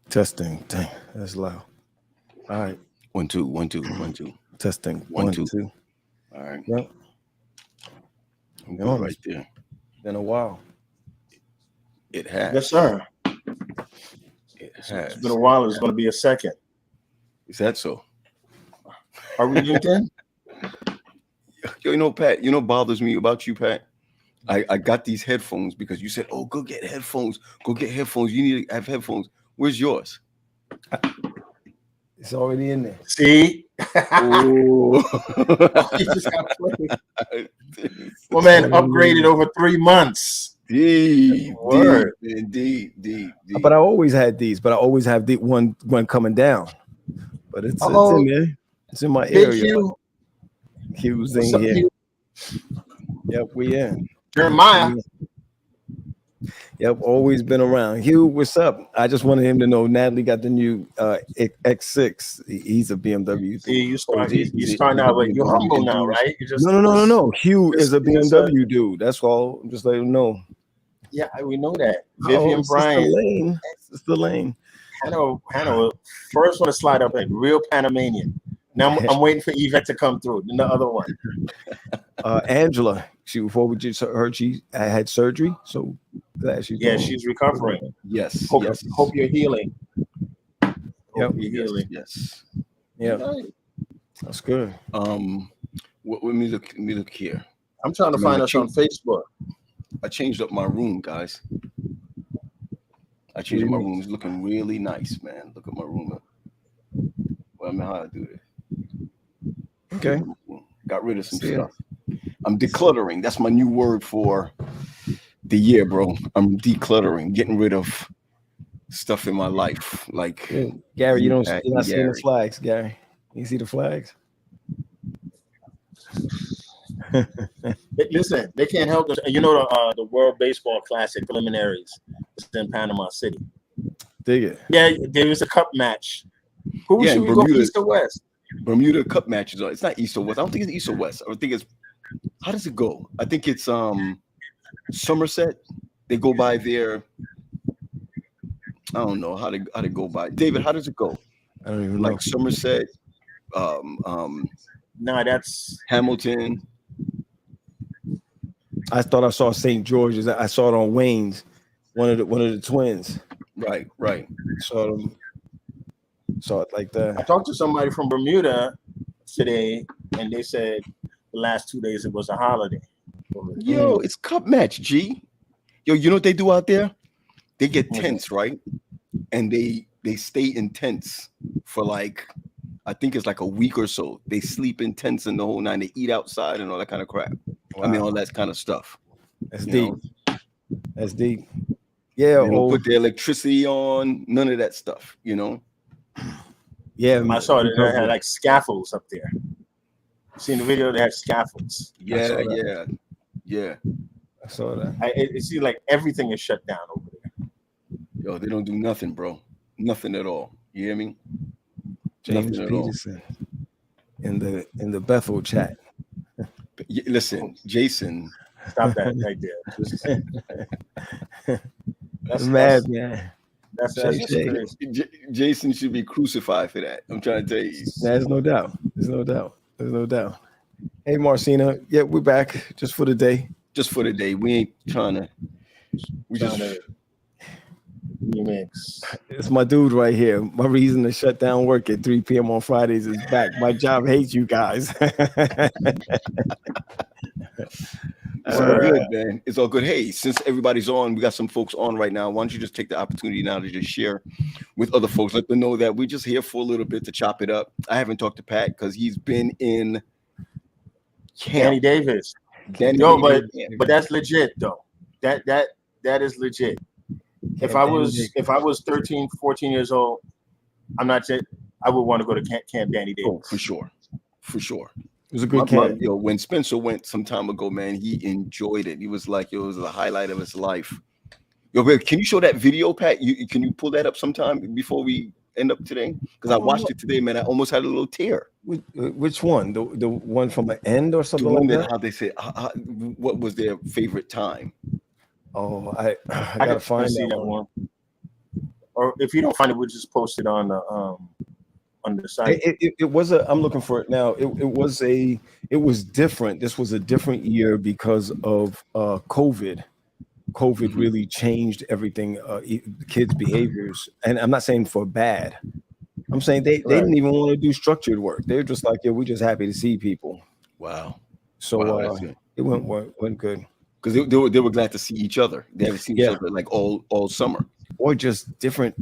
Testing. Dang, that's loud. All right. 1 2 1 2 1 2 Testing. 1 One, 2. two. All right, Yep. I'm Be good honest. right there. Been a while. It Yes, has. sir. It It's been a has. while. It's going to be a second. Is that so? Are we LinkedIn? Yo, Pat. Bothers me about you, Pat. I got these headphones because you said, "Oh, go get headphones. Go get headphones. You need to have headphones." Where's yours? It's already in there. See? Oh, You just got played. Well, man, upgraded over 3 months. deep, Word. man, deep. But I always had these. But I always have the one coming down. But it's in there. It's in my Big area. Hugh. He was What's in up, here. Hugh? Yep, we in. Jeremiah. Yep, always been around. Hugh, what's up? I just wanted him to know Natalie got the new X6. He's a BMW. See, you Is it starting out, but you're BMW humble now, endorsed? right? You just No. Hugh is a just BMW dude. That's all. I'm just letting him know. Yeah, we know that. Vivian Bryant. Sister Lane. Hannah, first one to slide up in real Panamanian. Now I'm waiting for Yvette to come through. Then the other one. Angela. Before we just heard she had surgery, so glad she's doing. She's recovering. Yes. Hope yes. you're healing. Yep. Hope you're healing. Yes. Yeah, Right. that's good. Let me look here. I'm trying to find us on Facebook. I changed up my room, guys. I changed up my room. It's looking really nice, man. Look at my room. Well, I mean, how I do it. Okay. Got rid of some stuff. I'm decluttering. That's my new word for the year, bro. I'm decluttering, getting rid of stuff in my life. Like Gary, you're not seeing the flags, Gary. You see the flags? Listen, they can't help us. You know the World Baseball Classic preliminaries is in Panama City. Dig it. Yeah, there was a cup match. Who should we go, East or West? Bermuda Cup matches. It's not East or West. I don't think it's East or West. I think it's. How does it go? I think it's Somerset. They go by there. I don't know how to go by. David, how does it go? I don't even know. Like Somerset. No, that's Hamilton. I thought I saw St. George's. I saw it on Wayne's, one of the twins. Right. Saw it like that. I talked to somebody from Bermuda today, and they said the last 2 days it was a holiday. Yo, it's cup match, G. Yo, you know what they do out there? They get tents, right? And they stay in tents for like, I think it's like a week or so. They sleep in tents in the whole night. They eat outside and all that kind of crap. Wow. I mean, all that kind of stuff. That's deep. That's deep. Yeah. They don't put the electricity on. None of that stuff, you know? Yeah. I saw that they had like scaffolds up there. You seen the video? They had scaffolds. Yeah. I saw that. It seems like everything is shut down over there. Yo, they don't do nothing, bro. Nothing at all. You hear me? James Peterson in the Bethel chat. Listen, Jason. Stop that right there. That's mad, man. That's crazy. Jason should be crucified for that. I'm trying to tell you. There's no doubt. Hey, Marcina. Yeah, we're back just for the day. We ain't trying to. It's my dude right here. My reason to shut down work at 3 p.m. on Fridays is back. My job hates you guys. It's all good, man. It's all good. Hey, since everybody's on, we got some folks on right now. Why don't you just take the opportunity now to just share with other folks? Let them know that we're just here for a little bit to chop it up. I haven't talked to Pat because he's been in camp. Danny Davis. But that's legit though. That is legit. If I was 13, 14 years old, I would want to go to Camp Danny Davis. Oh, for sure. It was a good camp. When Spencer went some time ago, man, he enjoyed it. He was like, it was the highlight of his life. Yo, babe, can you show that video, Pat? Can you pull that up sometime before we end up today? Because I watched it today, man. I almost had a little tear. Which one? The one from the end or something like that? How they say, what was their favorite time? Oh, I gotta find that one. or if you don't find it, we'll just post it on the site. It was a. I'm looking for it now. It was different. This was a different year because of COVID. COVID really changed everything, kids' behaviors, and I'm not saying for bad. I'm saying they didn't even want to do structured work. They're just like, yeah, we're just happy to see people. Wow. So it went good because they were glad to see each other. They haven't seen each other like all summer, or just different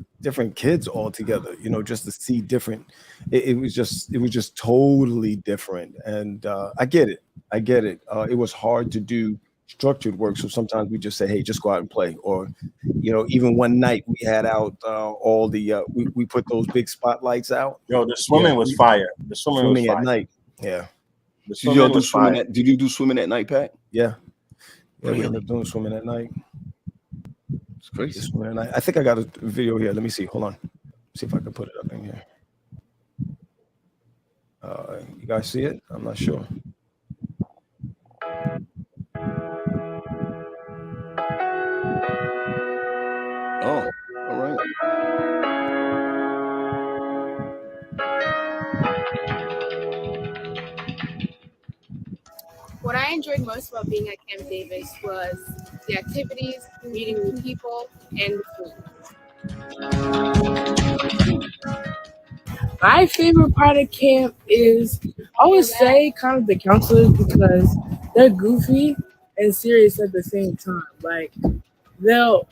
kids all together. You know, just to see different. It was just totally different, and I get it. It was hard to do structured work, so sometimes we just say, hey, just go out and play. Or, you know, even one night we had out all the we put those big spotlights out. Yo, the swimming was fire. The swimming was fire at night. Yeah. Did you do swimming at night, Pat? Yeah, we ended up doing swimming at night. It's crazy. Swimming at night. I think I got a video here. Let me see. Hold on. See if I can put it up in here. You guys see it? I'm not sure. Oh, all right. What I enjoyed most about being at Camp Davis was the activities, meeting new people, and the food. My favorite part of camp is, I would say, kind of the counselors, because they're goofy and serious at the same time. Like, they'll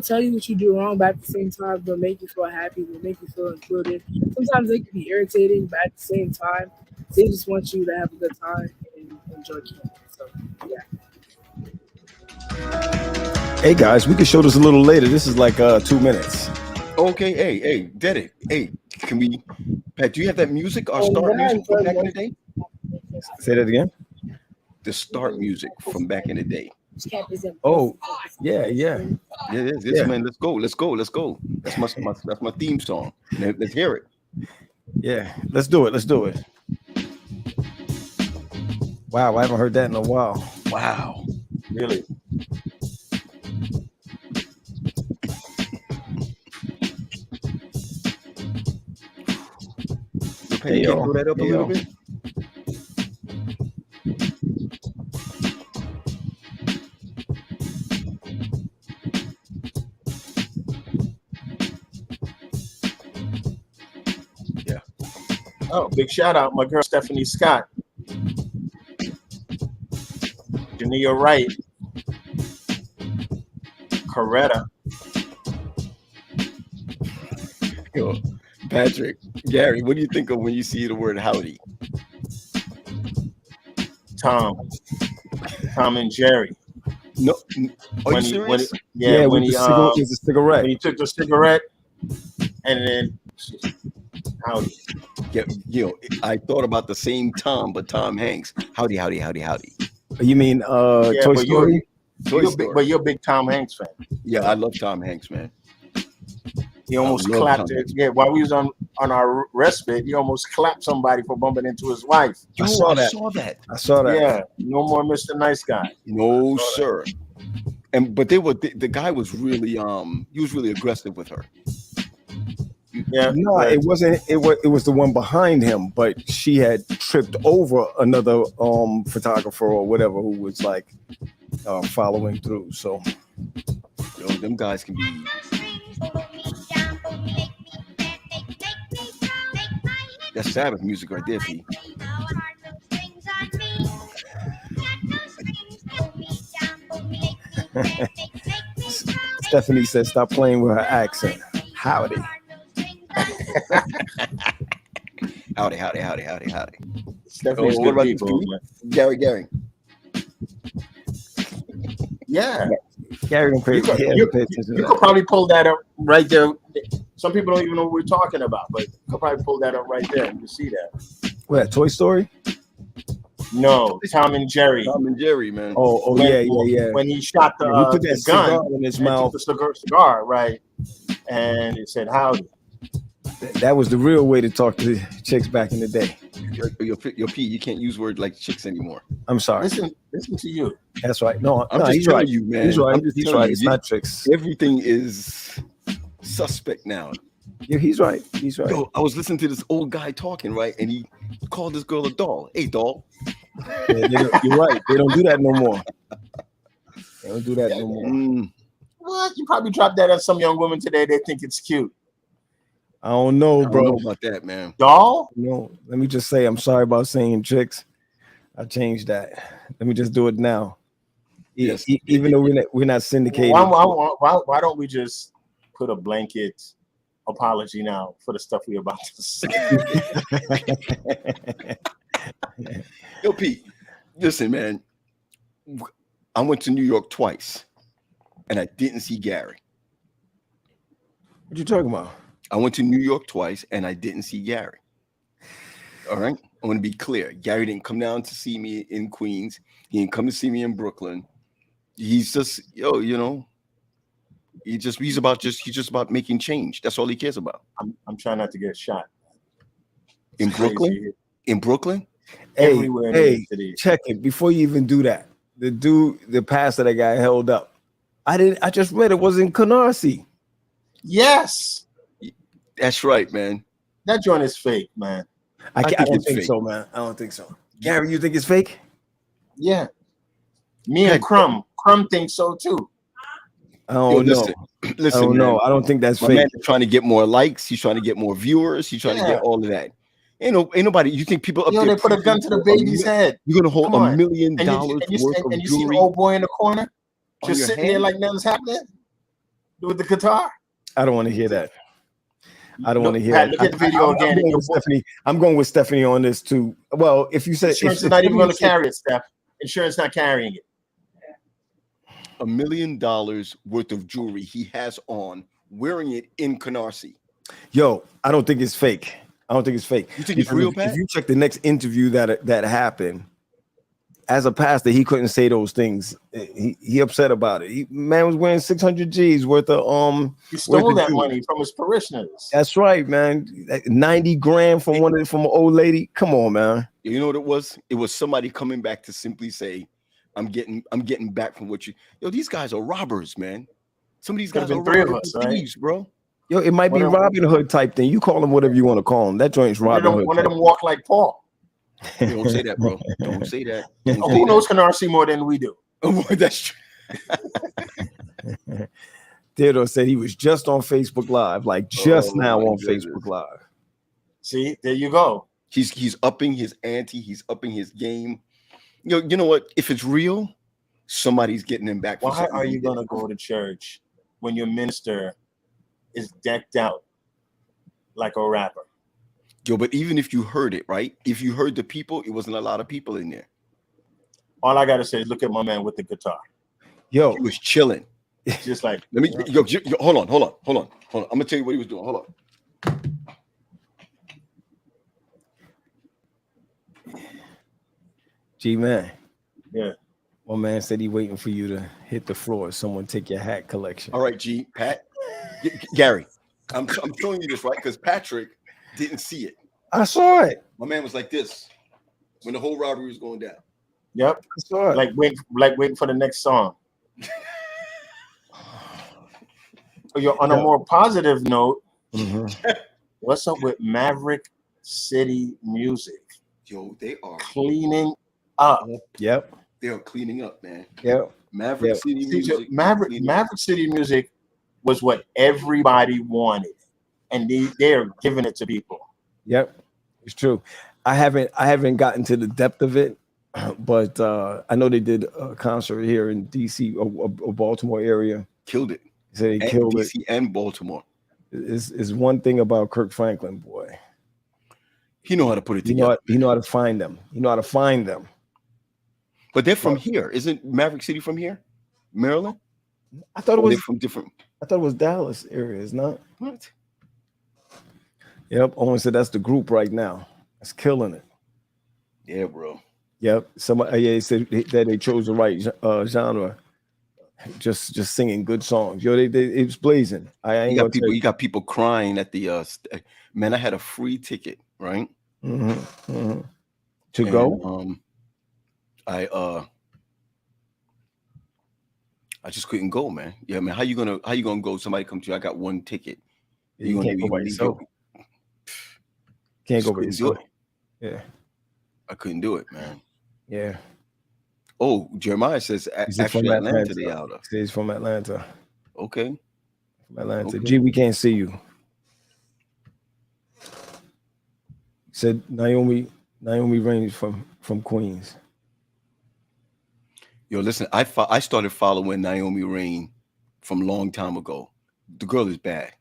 tell you what you do wrong, but at the same time, they'll make you feel happy, they'll make you feel included. Sometimes they can be irritating, but at the same time, they just want you to have a good time and enjoy camp. So, yeah. Hey guys, we can show this a little later. This is like 2 minutes. Okay, hey, did it? Hey, can we? Pat, do you have that music? Our start music from back in the day? Say that again. The start music from back in the day. Oh, yeah. Man, let's go. That's my theme song. Let's hear it. Yeah, let's do it. Wow, I haven't heard that in a while. Wow, really? Can you throw that up a little bit? Yeah. Oh, big shout out, my girl Stephanie Scott. Jania Wright. Coretta. Yo, Patrick, Gary, what do you think of when you see the word howdy? Tom and Jerry. No, are you serious? When he a cigarette. When he took the cigarette and then howdy. Yeah, I thought about the same Tom, but Tom Hanks. Howdy. You mean Toy Story? But you're a big Tom Hanks fan. Yeah, I love Tom Hanks, man. He almost clapped it. Yeah, while we was on our respite, he almost clapped somebody for bumping into his wife. I saw that. Yeah, no more Mr. Nice Guy. No, sir. But the guy was really he was really aggressive with her. Yeah. No, it wasn't. It was the one behind him, but she had tripped over another photographer or whatever who was like following through. So, them guys can be. That's Sabbath music right there, P. Stephanie said, "Stop playing with her accent." Howdy. Howdy. Stephanie's what about people, Gary? Yeah. Gary don't pay attention. You could probably pull that up right there. Some people don't even know what we're talking about, but you could probably pull that up right there. You can see that. What, Toy Story? No, Tom and Jerry. Tom and Jerry, man. Yeah. When he shot the put that gun in his mouth. The cigar, right? And it said howdy. That was the real way to talk to chicks back in the day. Your P, you can't use words like chicks anymore. I'm sorry. Listen to you. That's right. No, I'm just he's telling right. you, man. He's right. I'm just He's telling right. you. It's not tricks. Everything is suspect now. Yeah, he's right. He's right. Yo, I was listening to this old guy talking, right? And he called this girl a doll. Hey, doll. Yeah, you're right. They don't do that no more. They don't do that no more. What? You probably dropped that on some young women today. They think it's cute. I don't know, bro. I don't know about that, man. Doll? No, let me just say I'm sorry about saying chicks. I changed that. Let me just do it now. Yes. Even though we're not syndicated. Why don't we just put a blanket apology now for the stuff we're about to say? Yo, Pete, listen, man. I went to New York twice, and I didn't see Gary. What you talking about? I went to New York twice, and I didn't see Gary. All right? I want to be clear. Gary didn't come down to see me in Queens. He didn't come to see me in Brooklyn. He's just, he's just about making change. That's all he cares about. I'm trying not to get shot. In Brooklyn? In Brooklyn? Everywhere. Hey, check it before you even do that. The pastor that got held up. I just read it was in Canarsie. Yes. That's right, man. That joint is fake, man. I don't think so, man. I don't think so. Gary, you think it's fake? Yeah. Me and Crumb thinks so too. I don't know. Listen, I don't know. I don't think that's my fake. man is trying to get more likes. He's trying to get more viewers. He's trying to get all of that. Ain't nobody. You think people up there? They put a gun to the baby's head. You're gonna hold $1 million worth of and you see jewelry? the old boy in the corner just sitting there hand? like nothing's happening with the guitar. I don't want to hear that. I don't want to hear that. Look at the video again. I'm going with Stephanie on this too. Well, if you said insurance is not even going to carry it, Steph. Insurance not carrying it. $1 million worth of jewelry he has on, wearing it in Canarsie. Yo, I don't think it's fake. I don't think it's fake. You think it's real, Pat? If you check the next interview that happened, as a pastor, he couldn't say those things. He upset about it. Man was wearing 600 G's worth of He stole that money from his parishioners. That's right, man. 90 grand from an old lady. Come on, man. You know what it was? It was somebody coming back to simply say, I'm getting back from what you. Yo, these guys are robbers, man. Some of these guys are three of us, thieves, bro. Yo, it might be Robin Hood type thing. You call them whatever you want to call them. That joint's Robin Hood. One of them walk like Paul. Don't say that, bro. Don't say that. Who knows Canarsie more than we do? Oh, that's true. Theodore said he was just on Facebook Live, like just now on Facebook Live. See, there you go. He's upping his ante. He's upping his game. You know what? If it's real, somebody's getting him back. Why are you gonna go to church when your minister is decked out like a rapper? Yo, but even if you heard it, right? If you heard the people, it wasn't a lot of people in there. All I gotta say is look at my man with the guitar. Yo, he was chilling. Just like let me yo, hold on. I'm gonna tell you what he was doing. Hold on. G man. Yeah. One man said he waiting for you to hit the floor. Someone take your hat collection. All right, G, Pat, Gary, I'm showing you this, right? Because Patrick didn't see it. I saw it. My man was like this when the whole robbery was going down. Yep. I saw it. Like waiting for the next song. On a more positive note, what's up with Maverick City Music? Yo, they are cleaning up. Yep. They are cleaning up, man. Yep. Maverick City Music. Maverick City Music was what everybody wanted, and they are giving it to people. Yep, it's true. I haven't gotten to the depth of it, but I know they did a concert here in DC or Baltimore area. Killed it. They killed DC it. and Baltimore. Is one thing about Kirk Franklin, boy. He know how to put it together. He know how to find them. But they're from here. Isn't Maverick City from here? Maryland? I thought it was from different. I thought it was Dallas area. It's not. What? Yep. Owen said that's the group right now. It's killing it. Yeah, bro. Yep. Somebody said that they chose the right genre. Just singing good songs. Yo, it was blazing. You got people crying at the man. I had a free ticket, right? To go. I just couldn't go, man. Yeah, man. How you gonna go? Somebody come to you. I got one ticket. You can't go by yourself. Can't go by yourself. Yeah. I couldn't do it, man. Yeah. Oh, Jeremiah says actually Atlanta they out of. He's from Atlanta. Okay. From Atlanta. Okay. G, we can't see you. Said Naomi Raines from Queens. Yo, listen, I started following Naomi Rain from a long time ago. The girl is bad.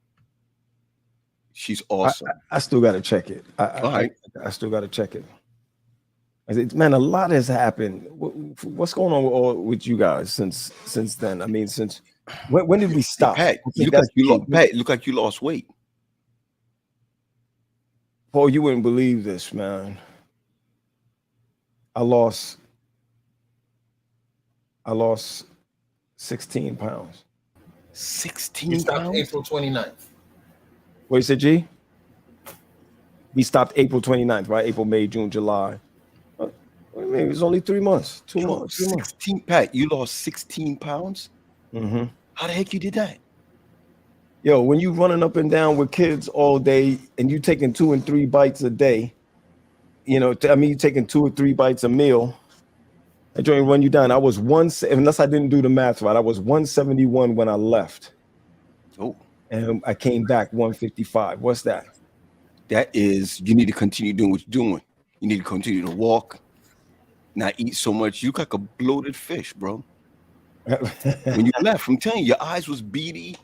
She's awesome. I still got to check it. All right. I still got to check it. I said, man, a lot has happened. What's going on with you guys since then? I mean, since when did we stop? Pat, look like you lost weight. Paul, you wouldn't believe this, man. I lost 16 pounds. 16 You stopped pounds? April 29th. What you said, G? We stopped April 29th, right? April, May, June, July. What do you mean? It was only 3 months. 2 months. 16, Pat, you lost 16 pounds? Mm-hmm. How the heck you did that? Yo, when you running up and down with kids all day and you taking 2 and 3 bites a day, you taking 2 or 3 bites a meal, that joint run you down. I was unless I didn't do the math right, I was 171 when I left. Oh. And I came back 155. What's that? That is, you need to continue doing what you're doing. You need to continue to walk, not eat so much. You like a bloated fish, bro. When you left, I'm telling you, your eyes was beady.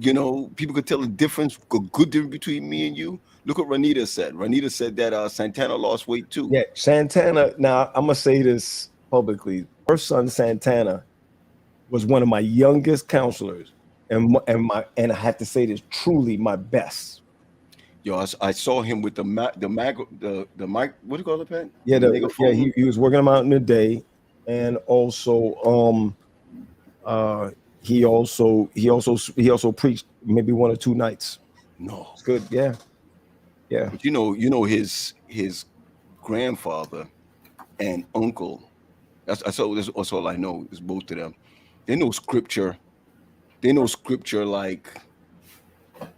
People could tell the difference, a good difference between me and you. Look what Ranita said. Ranita said that Santana lost weight too. Yeah, Santana. Now I'm gonna say this publicly. Her son Santana was one of my youngest counselors, and I have to say this, truly my best. Yo, I saw him with the mic. What do you call it, Pat? Yeah, he was working them out in the day, and also he also preached maybe 1 or 2 nights. No, it's good. Yeah. But his grandfather and uncle. That's all I know is both of them. They know scripture. Like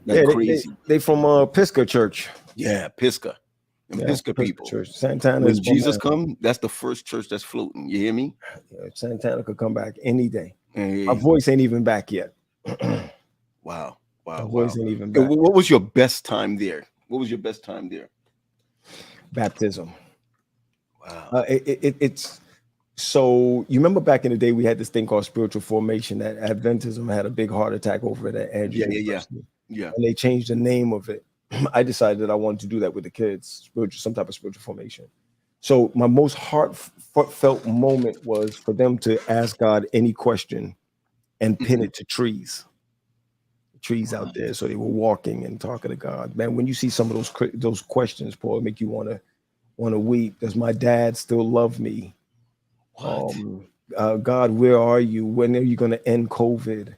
crazy. They from Pisgah Church. Yeah, Pisgah. Pisgah people. Church. Santana. When Jesus come, that's the first church that's floating. You hear me? Yeah, Santana could come back any day. Hey. My voice ain't even back yet. Wow. My voice ain't even back. What was your best time there? Baptism. Wow. It's so you remember back in the day we had this thing called spiritual formation that Adventism had a big heart attack over it at Andrews University. Yeah. And they changed the name of it. I decided that I wanted to do that with the kids, some type of spiritual formation. So my most heartfelt moment was for them to ask God any question and pin it to trees out there. So they were walking and talking to God. Man, when you see some of those questions, Paul, it make you want to weep. Does my dad still love me? God, where are you? When are you going to end COVID?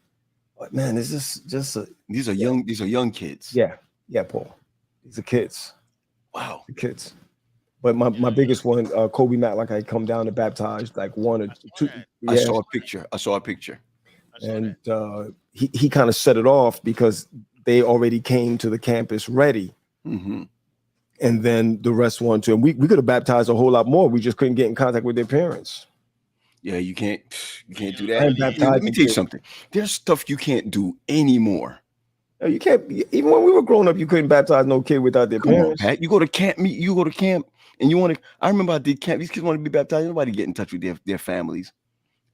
Man, is this just these are young kids. Yeah, Paul. These are kids. Wow. The kids. But my biggest one, Kobe Matlock, I come down to baptize like 1 or 2. Yeah. I saw a picture. And he kind of set it off because they already came to the campus ready. Mm-hmm. And then the rest wanted to. And we could have baptized a whole lot more. We just couldn't get in contact with their parents. Yeah, you can't do that. Let me tell you something. There's stuff you can't do anymore. No, you can't. Even when we were growing up, you couldn't baptize no kid without their parents. Pat. You go to camp, and you want to. I remember I did camp. These kids want to be baptized. Nobody get in touch with their families,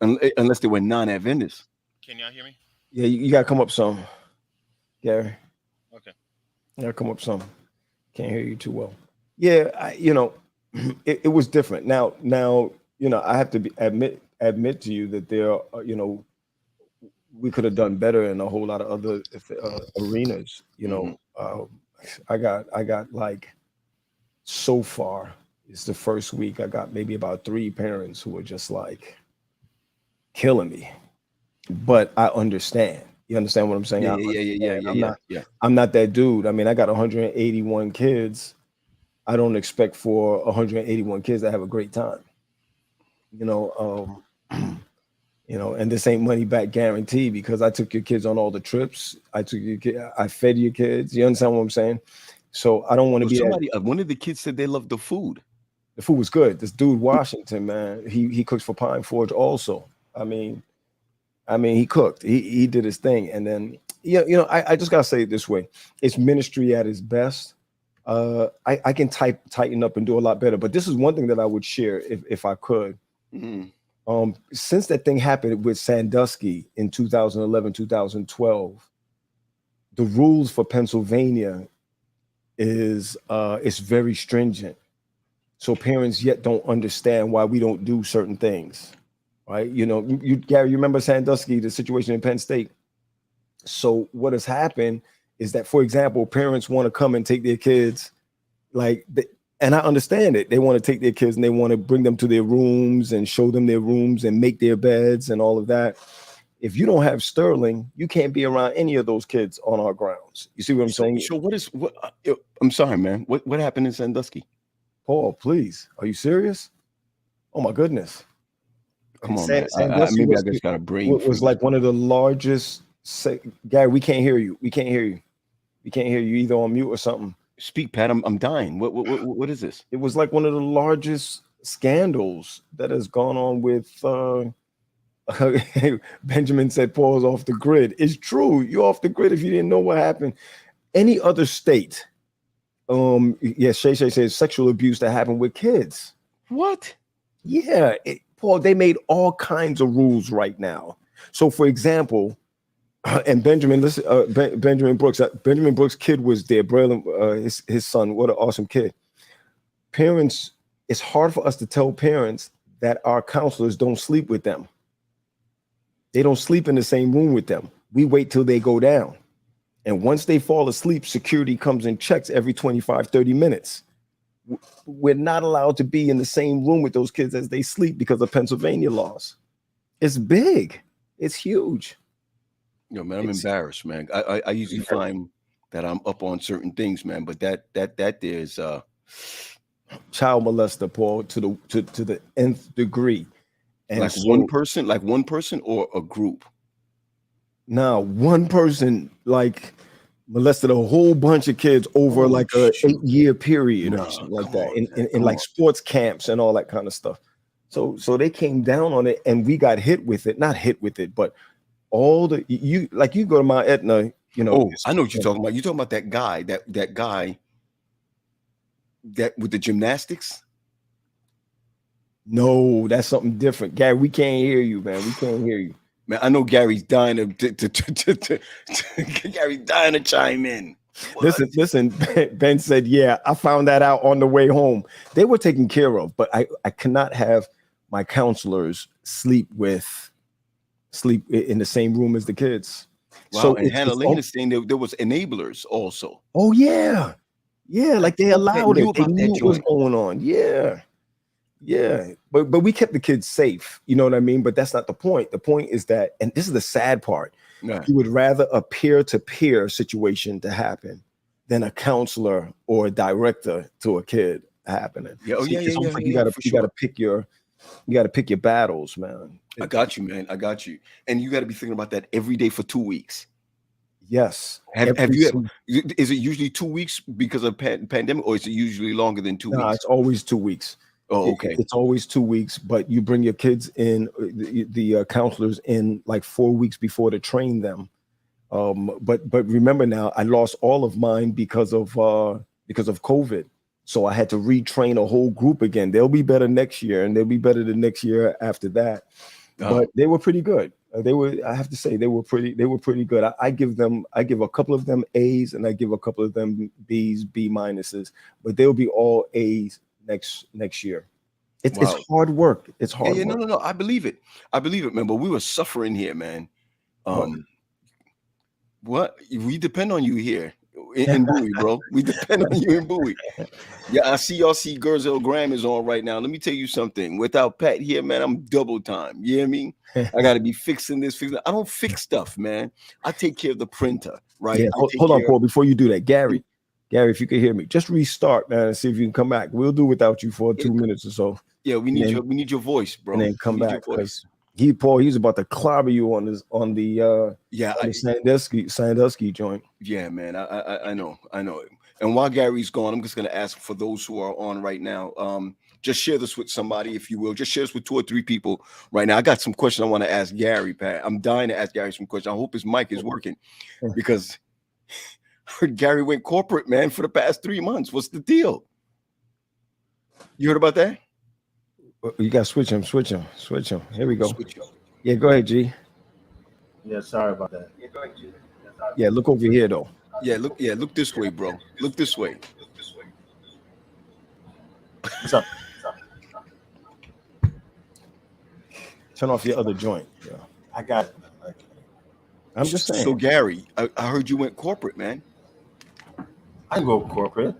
unless they were non-Adventists. Can y'all hear me? Yeah, you gotta come up some, Gary. Okay. You gotta come up some. Can't hear you too well. Yeah, it was different. Now, I have to admit to you that there are, we could have done better in a whole lot of other arenas. I got like, so far, it's the first week, I got maybe about 3 parents who are just like killing me. But I understand. You understand what I'm saying? Yeah. I'm not that dude. I mean, I got 181 kids. I don't expect for 181 kids to have a great time. You know, and this ain't money back guarantee because I took your kids on all the trips. I fed your kids. You understand what I'm saying? So I don't want to be that. Somebody, one of the kids said they loved the food. The food was good. This dude Washington, man, he cooks for Pine Forge also. I mean, he cooked. He did his thing, and then I just gotta say it this way: it's ministry at its best. I can tighten up and do a lot better, but this is one thing that I would share if I could. Mm. Since that thing happened with Sandusky in 2011, 2012, the rules for Pennsylvania is it's very stringent. So parents yet don't understand why we don't do certain things, right? You know, Gary, you remember Sandusky, the situation in Penn State. So what has happened is that, for example, parents want to come and take their kids, and I understand it. They want to take their kids and they want to bring them to their rooms and show them their rooms and make their beds and all of that. If you don't have Sterling, you can't be around any of those kids on our grounds. You see what I'm saying? So I'm sorry, man. What happened in Sandusky? Paul, please. Are you serious? Oh my goodness. Come on, man. Maybe I just got a brain. It was like one of the largest. Gary, we can't hear you. We can't hear you. We can't hear you either on mute or something. Speak, Pat. I'm dying. What is this? It was like one of the largest scandals that has gone on with Benjamin said Paul's off the grid. It's true. You're off the grid if you didn't know what happened. Any other state, yes, Shay says sexual abuse that happened with kids. What? Yeah, Paul, they made all kinds of rules right now. So, for example, and Benjamin, listen, Benjamin Brooks' kid was there. Braylon, his son, what an awesome kid. Parents, it's hard for us to tell parents that our counselors don't sleep with them. They don't sleep in the same room with them. We wait till they go down. And once they fall asleep, security comes and checks every 25, 30 minutes. We're not allowed to be in the same room with those kids as they sleep because of Pennsylvania laws. It's big. It's huge. Yo, man, I'm embarrassed, man. I usually find that I'm up on certain things, man, but that there's child molester, Paul, to the nth degree. And like one person or a group. Now, one person molested a whole bunch of kids over a 8-year period or something like that in like sports camps and all that kind of stuff. So they came down on it and we got hit with it, not hit with it, but all the you go to Mount Etna, you know. Oh, I know what you're talking about. You're talking about that guy that with the gymnastics. No, that's something different. Gary, we can't hear you, man. We can't hear you. Man, I know Gary's dying Gary's dying to chime in. What? Listen, Ben said, yeah, I found that out on the way home. They were taken care of, but I cannot have my counselors sleep in the same room as the kids. Wow, so and Hannah Lane is saying there was enablers also. Oh, yeah. Yeah, like they allowed it. They knew what was going on. Yeah. Yeah, but we kept the kids safe, you know what I mean? But that's not the point. The point is that, and this is the sad part, you would rather a peer-to-peer situation to happen than a counselor or a director to a kid happening. Yeah, you gotta pick your battles, man. I got you, man. I got you. And you got to be thinking about that every day for 2 weeks. Yes. Have you ever, is it usually 2 weeks because of pandemic, or is it usually longer than 2 weeks? No, it's always 2 weeks. Oh, okay. It's always 2 weeks, but you bring your kids in, the counselors in like 4 weeks before to train them. But remember now, I lost all of mine because of COVID. So I had to retrain a whole group again. They'll be better next year, and they'll be better the next year after that. But they were pretty good. I have to say, they were pretty good. I give a couple of them A's, and I give a couple of them B's, B minuses, but they'll be all A's next year. It's hard work. It's hard work. No. I believe it, man. But we were suffering here, man. What we depend on you here in Bowie, bro. We depend on you in Bowie. Yeah, I see y'all see Gerzel Graham is on right now. Let me tell you something. Without Pat here, man, I'm double time. You hear me? I got to be fixing this. I don't fix stuff, man. I take care of the printer, right? Yeah. Hold on, Paul. Before you do that, Gary, if you could hear me, just restart, man, and see if you can come back. We'll do without you for 2 minutes or so. Yeah, we need your voice, bro. And then come back. Paul, he was about to clobber you on this on the Sandusky joint. Yeah, man. I know. And while Gary's gone, I'm just gonna ask for those who are on right now. Just share this with somebody, if you will. Just share this with 2 or 3 people right now. I got some questions I want to ask Gary, Pat. I'm dying to ask Gary some questions. I hope his mic is working because I heard Gary went corporate, man, for the past 3 months. What's the deal? You heard about that? You got to switch him. Here we go. Yeah, go ahead, G. Yeah, sorry about that. Yeah, look over here though. Yeah, look this way, bro. Look this way. What's up? Turn off your other joint. Yeah. I got it. I'm just saying. So Gary, I heard you went corporate, man. I didn't go corporate.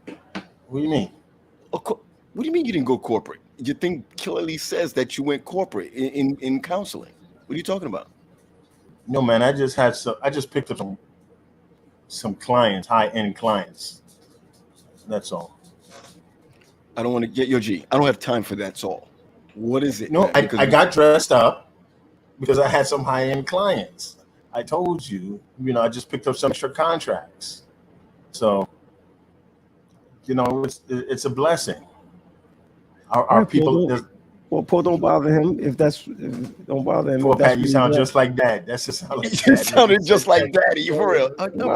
What do you mean? What do you mean you didn't go corporate? Your thing clearly says that you went corporate in counseling. What are you talking about? No, man. I just picked up some clients, high-end clients. That's all. I don't want to get your G. I don't have time for that's all. What is it? No, I got dressed up because I had some high-end clients. I told you, I just picked up some extra contracts. So, it's a blessing. Our people. Paul, don't bother him. Don't bother him. Poor Pat, you sound just like Dad. That's just how you sounded just like Daddy, for real. He don't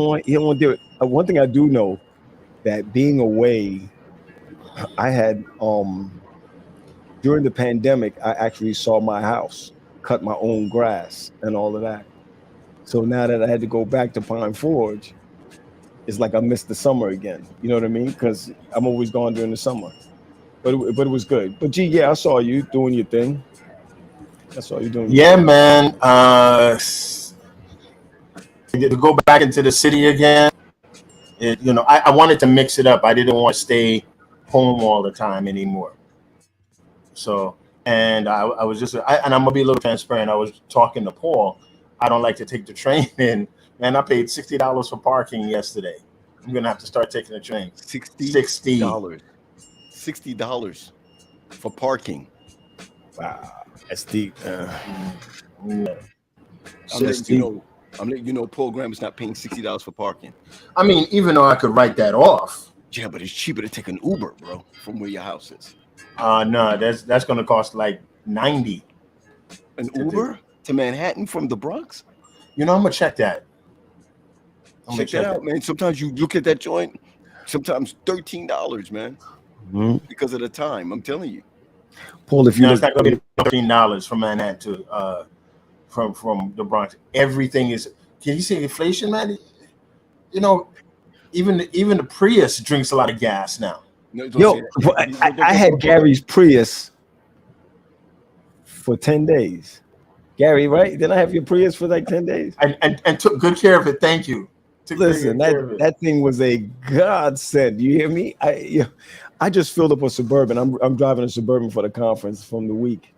want to do it. One thing I do know, that being away, I had during the pandemic, I actually saw my house, cut my own grass and all of that. So now that I had to go back to Pine Forge, it's like I missed the summer again. You know what I mean? Because I'm always gone during the summer. But it was good. But G, yeah, I saw you doing your thing. I saw you doing. Yeah, man. To go back into the city again. I wanted to mix it up. I didn't want to stay home all the time anymore. So, and I was just, and I'm gonna be a little transparent. I was talking to Paul. I don't like to take the train in. Man, I paid $60 for parking yesterday. I'm gonna have to start taking the train. $60. $60 for parking. Wow, that's deep. I'm letting you know, program is not paying $60 for parking. I mean, even though I could write that off. Yeah, but it's cheaper to take an Uber, bro, from where your house is. No, that's gonna cost like $90. An Uber to Manhattan from the Bronx? I'm gonna check that. Check that out, man. Sometimes you look at that joint, sometimes $13, man, because of the time. I'm telling you. Paul, if it's not gonna be $13 from Manhattan to from the Bronx. Everything is. Can you see inflation, man? Even the Prius drinks a lot of gas now. Yo, I had Gary's Prius for 10 days. Gary, right? Didn't I have your Prius for like 10 days? And took good care of it. Thank you. Listen, that thing was a godsend. You hear me? I just filled up a Suburban. I'm driving a Suburban for the conference from the week.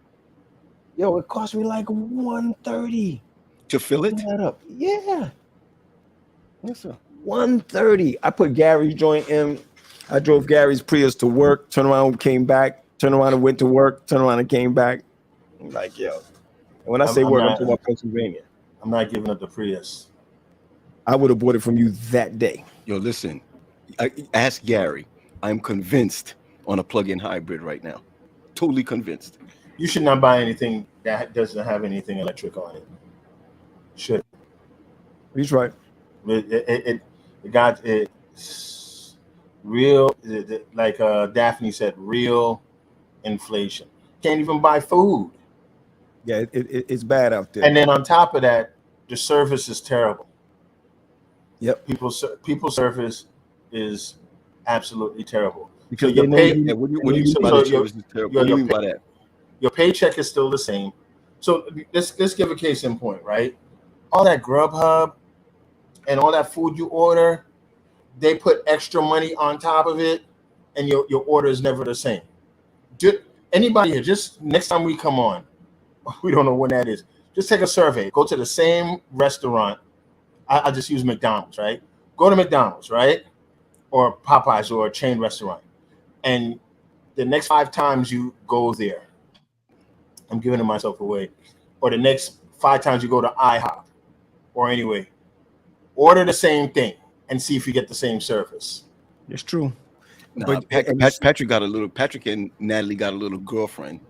Yo, it cost me like $130 to fill it. That up, yeah. Listen, $130. I put Gary's joint in. I drove Gary's Prius to work. Turned around, came back. Turned around and went to work. Turned around and came back. I'm like, yo. And when I say work, I'm talking about Pennsylvania. I'm not giving up the Prius. I would have bought it from you that day. Yo, listen, ask Gary. I'm convinced on a plug-in hybrid right now. Totally convinced. You should not buy anything that doesn't have anything electric on it. Should. He's right. It got it real, like Daphne said, real inflation. Can't even buy food. Yeah, it's bad out there. And then on top of that, the service is terrible. Yep. People service is absolutely terrible. Because what do you mean by that? Service is terrible? What do you mean by that? Your paycheck is still the same. So let's give a case in point, right? All that Grubhub and all that food you order, they put extra money on top of it, and your order is never the same. Anybody here, just next time we come on, we don't know when that is, just take a survey. Go to the same restaurant. I'll just use McDonald's, right? Go to McDonald's, right? Or Popeyes or a chain restaurant. And the next 5 times you go there, I'm giving myself away, or the next 5 times you go to IHOP, or anyway, order the same thing and see if you get the same service. It's true. Nah, But Patrick and Natalie got a little girlfriend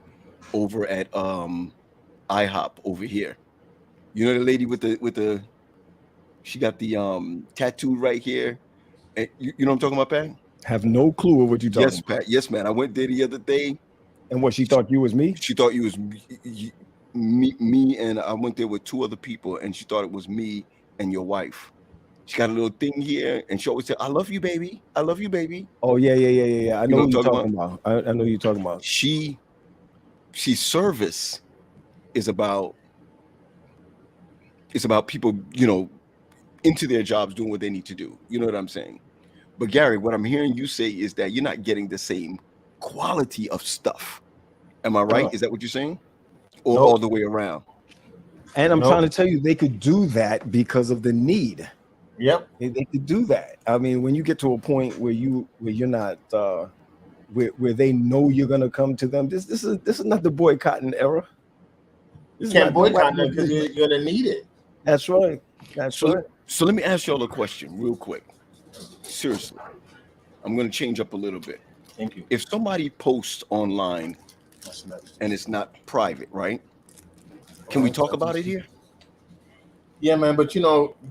over at IHOP over here. You know the lady with the she got the tattoo right here. And you know what I'm talking about, Pat? have no clue of what you're talking Yes, about. Pat. Yes, man. I went there the other day. And what, she thought you was me? She thought you was me, and I went there with 2 other people, and she thought it was me and your wife. She got a little thing here, and she always said, "I love you, baby. I love you, baby." Oh yeah. I know know what you're talking about. I know what you're talking about. She's service is about people, into their jobs doing what they need to do. You know what I'm saying? But Gary, what I'm hearing you say is that you're not getting the same quality of stuff. Am I right? No. Is that what you're saying? Or No. all the way around? And I'm Nope. trying to tell you, they could do that because of the need. Yep. They could do that. I mean, when you get to a point where you're not where they know you're gonna come to them, this is not the boycotting era. This is Can't not the boycott white them because movement. you're gonna need it. That's right. That's right. So let me ask y'all a question real quick. Seriously, I'm going to change up a little bit. Thank you. If somebody posts online That's nice. and it's not private, right? Can we talk about it here? Yeah, man, but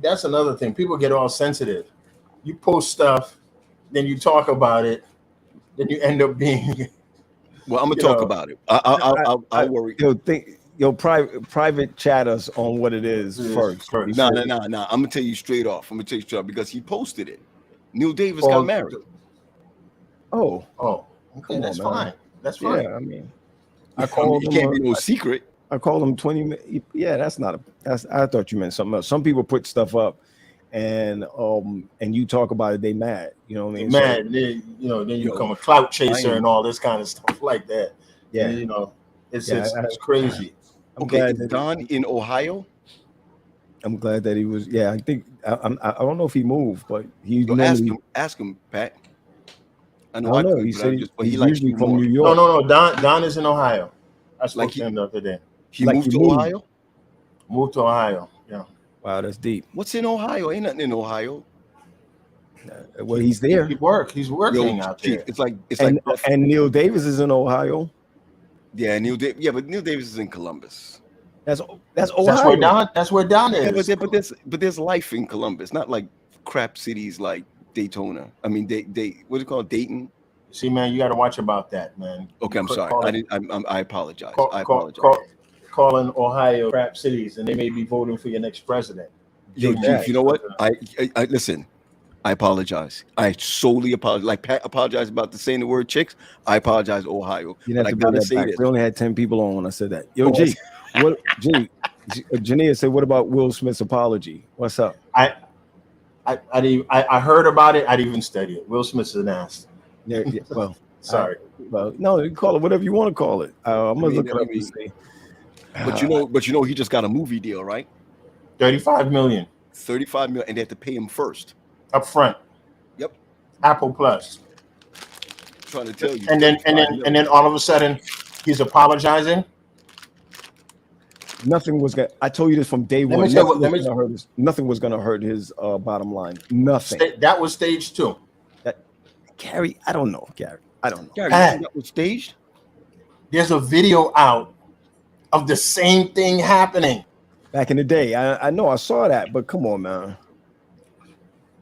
that's another thing. People get all sensitive. You post stuff, then you talk about it, then you end up being. Well, I'm gonna talk about it. I'll worry. Private chat us on what it is first. No. I'm gonna tell you straight off. Because he posted it. Neil Davis got married. Oh, okay, that's fine. That's fine. Yeah, I mean, I called him. It can't be no secret. I called him 20 minutes. Yeah, that's not that's. I thought you meant something else. Some people put stuff up, and you talk about it, they mad. You know what I mean? Mad. Then you become a clout chaser and all this kind of stuff like that. Yeah, and, it's crazy. Okay, is Don in Ohio? I'm glad that he was. Yeah, I think I don't know if he moved, but he ask him, Pat. I know. He said he's usually from New York. No. Don is in Ohio. I spoke to him the other day. He moved to Ohio. Moved to Ohio. Yeah. Wow, that's deep. What's in Ohio? Ain't nothing in Ohio. Well, he's there. He's working out there. And Neil Davis is in Ohio. Yeah, but Neil Davis is in Columbus. That's Ohio. That's where Don is. Yeah, but there's life in Columbus, not like crap cities like Daytona. I mean, what is it called, Dayton? See, man, you got to watch about that, man. Okay, I'm sorry. I apologize. Calling Ohio crap cities, and they may be voting for your next president. Yo, you know what? I listen. I apologize. I solely apologize. Like Pat apologized about saying the word chicks. I apologize, Ohio. But I gotta say this. We only had 10 people on when I said that. Yo, G, what? G, Jania said, "What about Will Smith's apology? What's up?" I heard about it. I didn't even study it. Will Smith's an ass. Yeah. Well, sorry. No, you call it whatever you want to call it. I'm gonna look it up and see. But he just got a movie deal, right? $35 million. $35 million, and they have to pay him first. Up front. Yep. Apple Plus. Trying to tell you. And then all of a sudden he's apologizing. Nothing was gonna. I told you this from day one. Nothing was gonna hurt his bottom line. Nothing. That was stage 2. Gary, I don't know. Gary, I don't know. Gary, you think that was staged? There's a video out of the same thing happening. Back in the day, I know I saw that, but come on, man.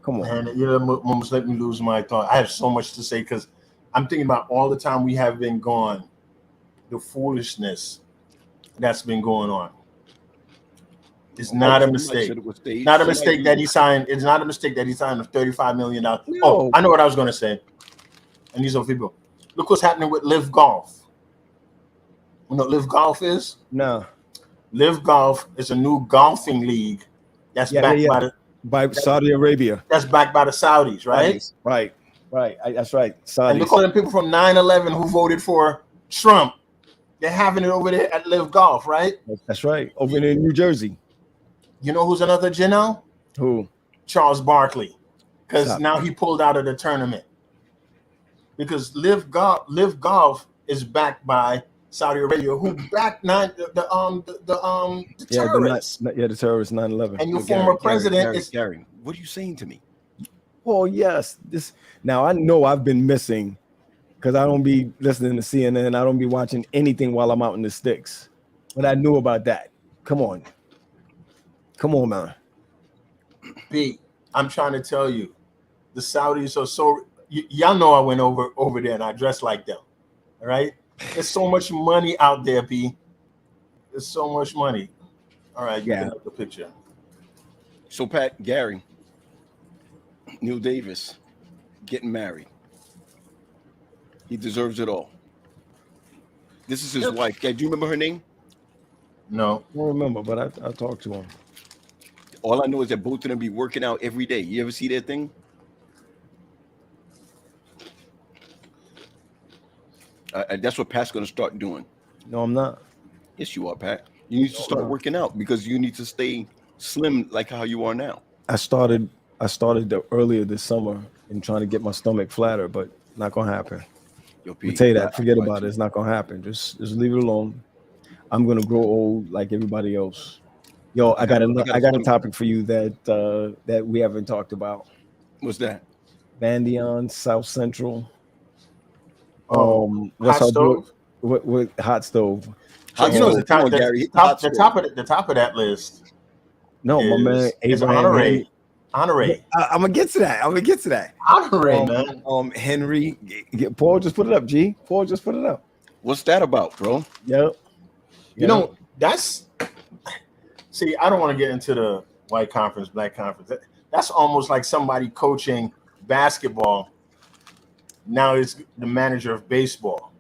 Come on. Man, you almost let me lose my thought. I have so much to say because I'm thinking about all the time we have been gone, the foolishness that's been going on. It's not a mistake. Not a mistake that he signed. It's not a mistake that he signed a $35 million. No. Oh, I know what I was going to say. And these are people. Look what's happening with Live Golf. You know what Live Golf is? No. Live Golf is a new golfing league that's backed by Saudi Arabia. That's backed by the Saudis, right? Right. That's right. Saudis. And look at the people from 9/11 who voted for Trump. They're having it over there at Live Golf, right? That's right. Over in New Jersey. You know who's another Gino? Who? Charles Barkley. Because now he pulled out of the tournament. because Live Golf is backed by Saudi Arabia, who backed the terrorists. The terrorists 9/11. And your former president is Gary. What are you saying to me? Well, yes. Now I know I've been missing because I don't be listening to CNN. I don't be watching anything while I'm out in the sticks. But I knew about that. Come on, man. B. I'm trying to tell you, the Saudis are so. Y'all know I went over there and I dressed like them. All right. There's so much money out there, B. There's so much money. All right, you can have the picture. So Pat, Gary, Neil Davis, getting married. He deserves it all. This is his wife. Do you remember her name? No. I don't remember, but I talked to him. All I know is that both of them be working out every day. You ever see that thing? That's what Pat's going to start doing. No, I'm not. Yes, you are, Pat. You need to start working out because you need to stay slim like how you are now. I started earlier this summer in trying to get my stomach flatter, but not gonna happen. Yo, I'll tell you that. Forget about it. It's not gonna happen. Just leave it alone. I'm gonna grow old like everybody else. Yo, I got a topic for you that we haven't talked about. What's that? Bandion, South Central. Hot stove. What hot stove? You know the top of that list. No, my man Abraham. Honore. I'm gonna get to that. Honore, man. Henry. Paul, just put it up. G. Paul, just put it up. What's that about, bro? Yep. You know, that's. See, I don't want to get into the white conference, black conference. That's almost like somebody coaching basketball. Now it's the manager of baseball.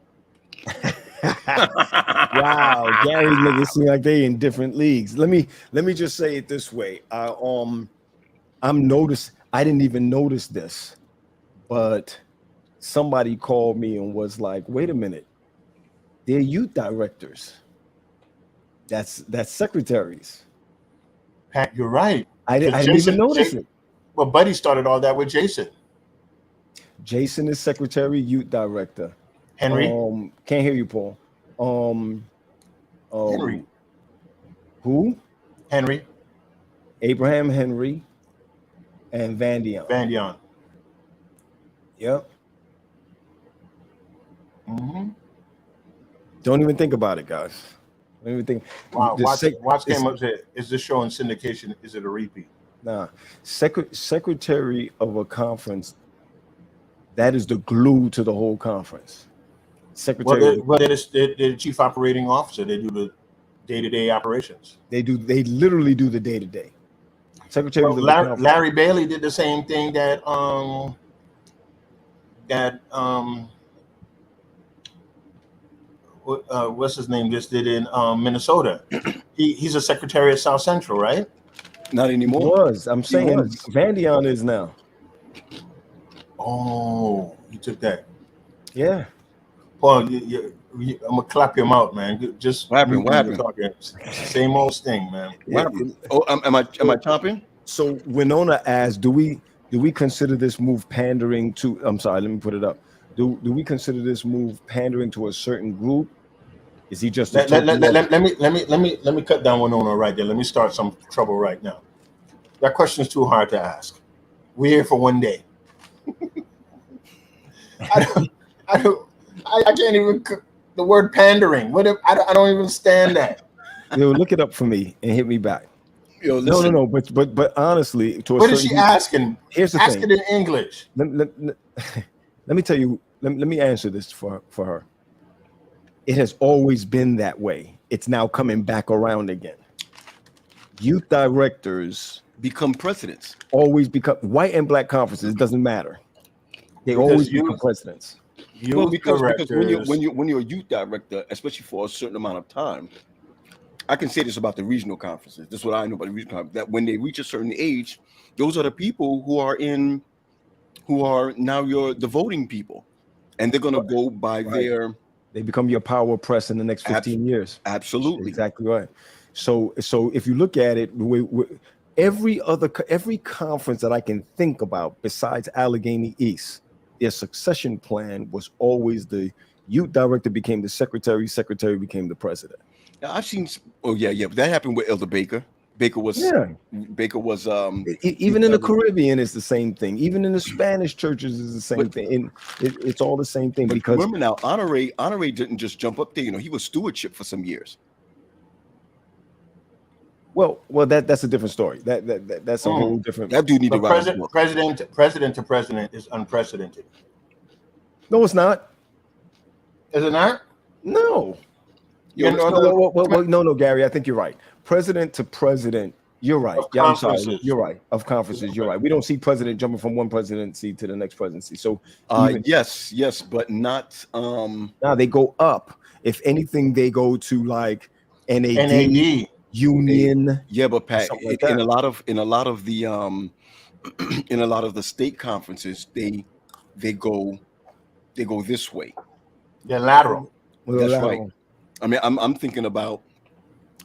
Wow, Gary's making it seem like they in different leagues. Let me just say it this way. I didn't even notice this, but somebody called me and was like, "Wait a minute, they're youth directors. That's secretaries." Pat, you're right. I didn't even notice it. Well, Buddy started all that with Jason. Jason is secretary, youth director. Henry. Can't hear you, Paul. Henry. Who? Henry. Abraham Henry and Vandion. Yep. Mm-hmm. Don't even think about it, guys. Don't even think. Wow, watch came up to, is this show in syndication? Is it a repeat? Nah. Secretary of a conference, that is the glue to the whole conference. Secretary. Well, they're the chief operating officer. They do the day-to-day operations. They literally do the day-to-day. Secretary. Well, Larry Bailey did the same thing that what's his name just did in Minnesota. He's a secretary at South Central, right? Not anymore. He was. I'm saying Vandion is now. Oh, you took that. Yeah. Paul, I'm gonna clap your mouth, man. Just what happened? Same old thing, man. What happened? Oh, am I chopping? So Winona asked, do we consider this move pandering to? I'm sorry, let me put it up. Do we consider this move pandering to a certain group? Is he just let me cut down Winona right there. Let me start some trouble right now. That question is too hard to ask. We're here for one day. I can't even the word pandering. What if I don't even stand that? Yo, look it up for me and hit me back. Yo, no. But honestly, what is she asking? Here's the Ask thing. it in English. Let me tell you. Let me answer this for her. It has always been that way. It's now coming back around again. Youth directors become presidents. Always become white and black conferences. It doesn't matter. They always become presidents. Well, because when you're a youth director, especially for a certain amount of time, I can say this about the regional conferences. This is what I know about the regional conferences, that when they reach a certain age, those are the people who are now the voting people, and they're going to go by their. They become your power press in the next 15 years. Absolutely, exactly right. So if you look at it, every conference that I can think about besides Allegheny East their succession plan was always the youth director became the secretary became the president. Now, I've seen. Oh yeah, but that happened with Elder Baker. Baker was Even in the Caribbean, it's the same thing. Even in the Spanish churches, is the same thing. And it's all the same thing. But Because remember now, Honore didn't just jump up there. He was stewardship for some years. well, that's a different story. That's a whole different. That dude need to write a book. President to president is unprecedented. No, it's not. Is it not? No. No, Gary. I think you're right. President to president. You're right. Yeah, I'm sorry. You're right. Of conferences, you're right. We don't see president jumping from one presidency to the next presidency. So yes, but not. Now they go up. If anything, they go to like NAD. Union. Yeah, but Pat, like in a lot of the in a lot of the state conferences, they go this way. They're lateral. That's right. I mean, I'm thinking about.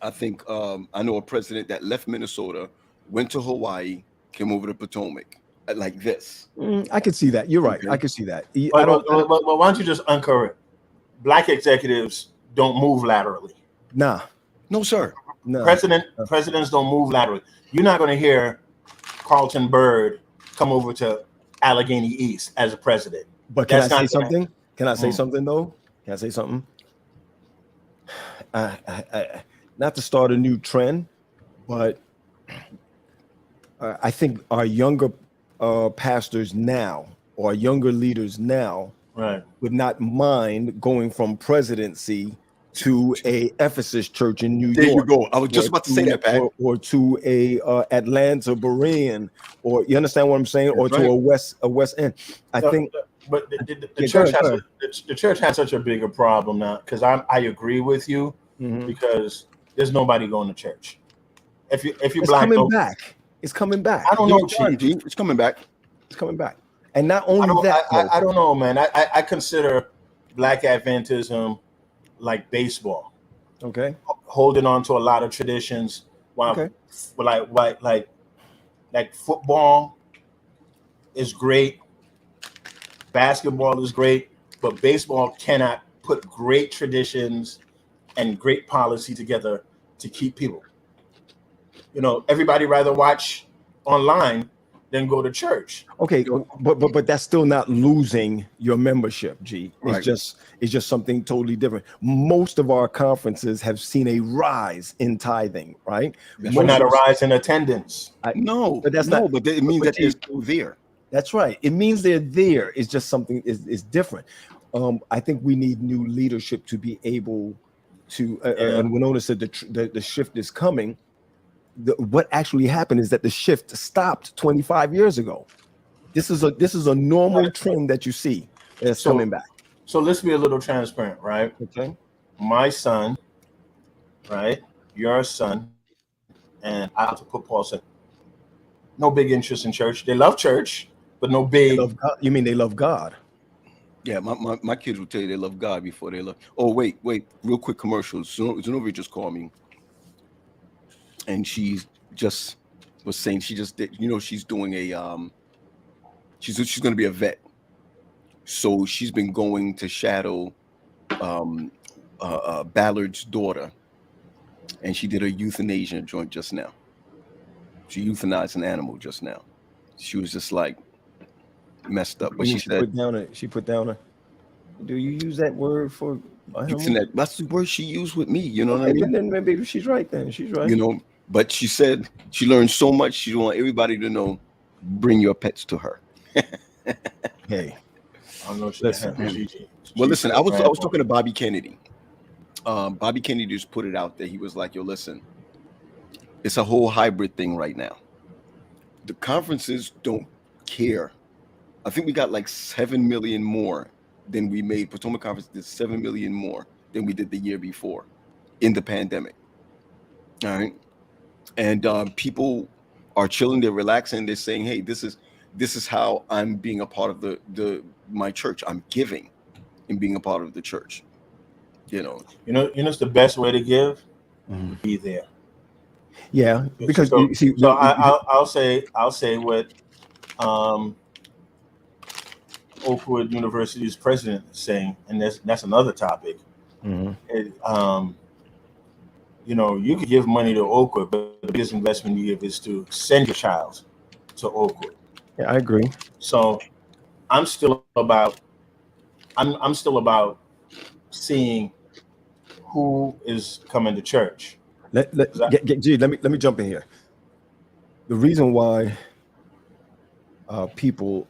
I think I know a president that left Minnesota, went to Hawaii, came over to Potomac, like this. I can see that. You're right. Okay. I can see that. But why don't you just uncover it? Black executives don't move laterally. Nah. No, sir. No. Presidents don't move laterally. You're not going to hear Carlton Byrd come over to Allegheny East as a president. But can I say something? Can I say something though? Can I say something? Not to start a new trend, but I think our younger pastors now, or younger leaders now, would not mind going from presidency to a Ephesus church in New York. There you go. I was just about to say that, Pat. Or to a Atlanta Berean, or you understand what I'm saying, or to a West End. I think. But the church has such a bigger problem now, because I agree with you, because there's nobody going to church. If you black, coming back. It's coming back. I don't know, it's coming back. It's coming back. And not only that, I don't know, man. I consider Black Adventism like baseball. Okay. Holding on to a lot of traditions. While like football is great, basketball is great, but baseball cannot put great traditions and great policy together to keep people. Everybody rather watch online than go to church. Okay, but that's still not losing your membership, G. Right. It's just something totally different. Most of our conferences have seen a rise in tithing, right? But not a rise in attendance. But it means that they're still there. That's right. It means they're there. It's just something is different. I think we need new leadership to be able to. And Winona said the shift is coming. What actually happened is that the shift stopped 25 years ago. This is a normal trend that you see that's coming back. So let's be a little transparent, right? Okay. My son, right? Your son, and I have to put Paul said, no big interest in church. They love church, but no big. They love God. You mean they love God? Yeah, my kids will tell you they love God before they love. Oh wait, real quick commercial. Zenobia just called me. And she just was saying she just did, she's doing a she's going to be a vet, so she's been going to shadow Ballard's daughter, and she did a euthanasia joint just now. She euthanized an animal just now. She was just like messed up, but she said she put down a. Do you use that word for? That's the word she used with me. You know what I mean? Then maybe she's right. Then she's right. But she said she learned so much. She want everybody to know. Bring your pets to her. Hey, I don't know. Well, listen. I was talking to Bobby Kennedy. Bobby Kennedy just put it out there. He was like, "Yo, listen, it's a whole hybrid thing right now. The conferences don't care. I think we got like 7 million more than we made. Potomac Conference did 7 million more than we did the year before in the pandemic. All right." And people are chilling, they're relaxing, they're saying, "Hey, this is how I'm being a part of my church. I'm giving and being a part of the church." It's the best way to give. Be there. Yeah, because I'll say what Oakwood University's president is saying, and that's another topic. Mm-hmm. You could give money to Oakwood, but the biggest investment you give is to send your child to Oakwood. Yeah, I agree. So I'm still about seeing who is coming to church. Let me jump in here. The reason why people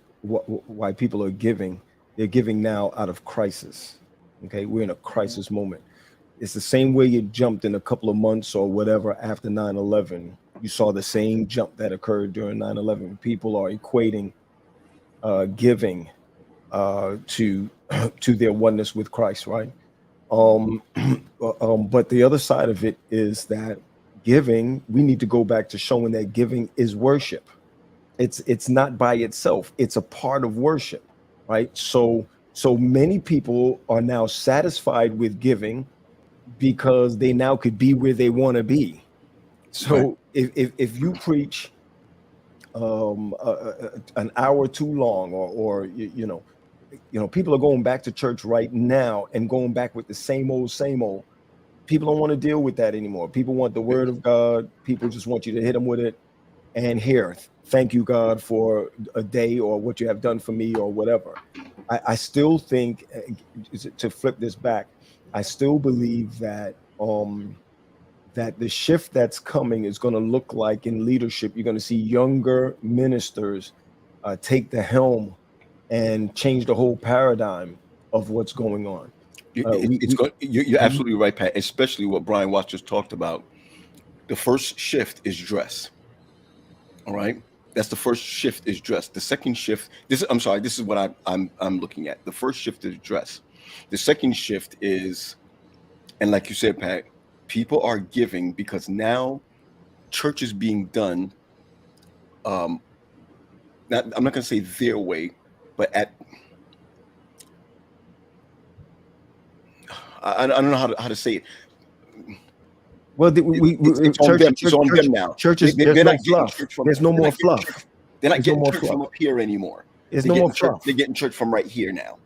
are giving, they're giving now out of crisis. Okay, we're in a crisis moment. It's the same way you jumped in a couple of months or whatever after 9/11. You saw the same jump that occurred during 9/11. People are equating giving to to their oneness with Christ, right? But the other side of it is that giving, we need to go back to showing that giving is worship. It's not by itself. It's a part of worship, right? So many people are now satisfied with giving because they now could be where they want to be. So Right. if you preach an hour too long, or people are going back to church right now and going back with the same old, same old. People don't want to deal with that anymore. People want the word of God. People just want you to hit them with it. And here, thank you, God, for a day or what you have done for me or whatever. I still think, to flip this back, I still believe that that the shift that's coming is going to look like in leadership. You're going to see younger ministers take the helm and change the whole paradigm of what's going on. You're absolutely right, Pat. Especially what Brian Watts just talked about. The first shift is dress. All right, that's the first shift is dress. The second shift. This is what I'm looking at. The first shift is dress. The second shift is, and like you said, Pat, people are giving because now church is being done. I'm not going to say their way, but I don't know how to say it. Well, it's on them now. Churches, there's no fluff. There's no more fluff. They're not getting church from up here anymore. There's no more fluff. They're getting church from right here now.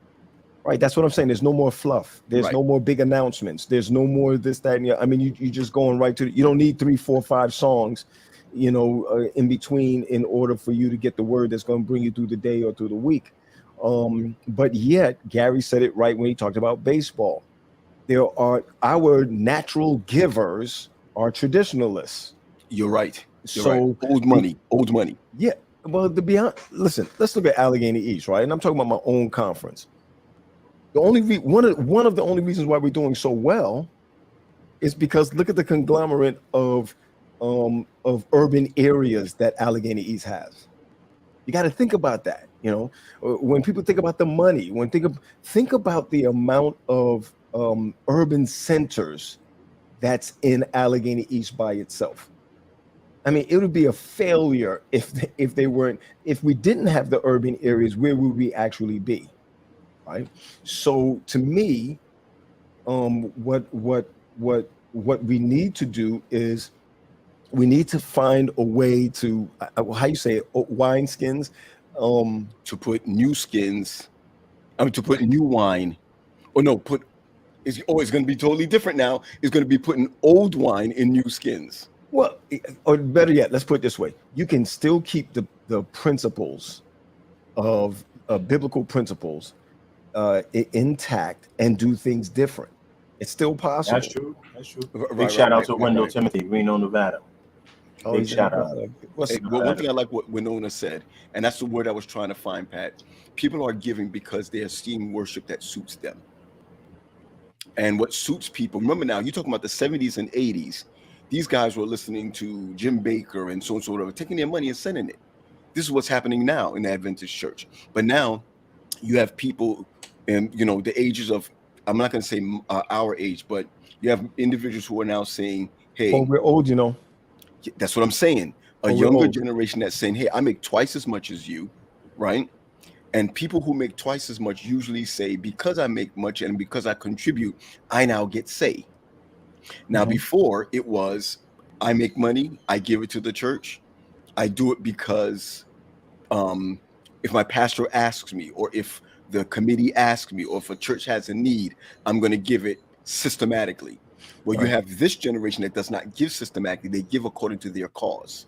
Right, that's what I'm saying. There's no more fluff. There's no more big announcements. There's no more this, that, and the other. I mean, you just going right to. You don't need 3, 4, 5 songs, in between in order for you to get the word that's going to bring you through the day or through the week. But yet, Gary said it right when he talked about baseball. There are our natural givers are traditionalists. You're right. Right. Old money. Yeah. Well, to be honest, listen, let's look at Allegheny East, right? And I'm talking about my own conference. The only one of the only reasons why we're doing so well is because look at the conglomerate of urban areas that Allegheny East has. You got to think about that. When people think about the money, think about the amount of urban centers that's in Allegheny East by itself. I mean, it would be a failure if we didn't have the urban areas. Where would we actually be? Right. So to me, what we need to do is we need to find a way to how you say it, wine skins, to put new skins. To put new wine, or no, it's going to be totally different now. It's going to be putting old wine in new skins. Well, or better yet, let's put it this way: you can still keep the principles of biblical principles intact and do things different. It's still possible. That's true. Big shout out to Wendell Timothy, Reno, Nevada. Big shout out. One thing I like what Winona said, and that's the word I was trying to find, Pat. People are giving because they are seeing worship that suits them. And what suits people, remember now, you're talking about the 70s and 80s. These guys were listening to Jim Baker and so on, so whatever, taking their money and sending it. This is what's happening now in the Adventist church. But now you have people in, the ages of, I'm not going to say our age, but you have individuals who are now saying, hey. Oh, we're old, That's what I'm saying. A younger generation that's saying, hey, I make twice as much as you, right? And people who make twice as much usually say, because I make much and because I contribute, I now get say. Now, before it was, I make money, I give it to the church. I do it because if my pastor asks me, or if the committee asks me, or if a church has a need, I'm going to give it systematically. Well, you have this generation that does not give systematically; they give according to their cause.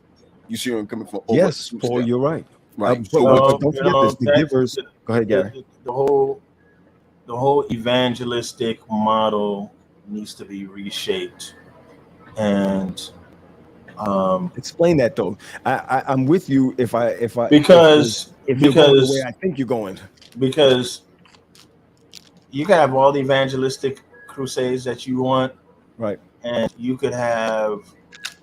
You see where I'm coming from? Yes, Paul, you're right. Right. But don't forget this: the givers. Go ahead, Gary. The whole evangelistic model needs to be reshaped, and explain that though. I'm with you if you're going the way I think you're going. Because you can have all the evangelistic crusades that you want, right? And you could have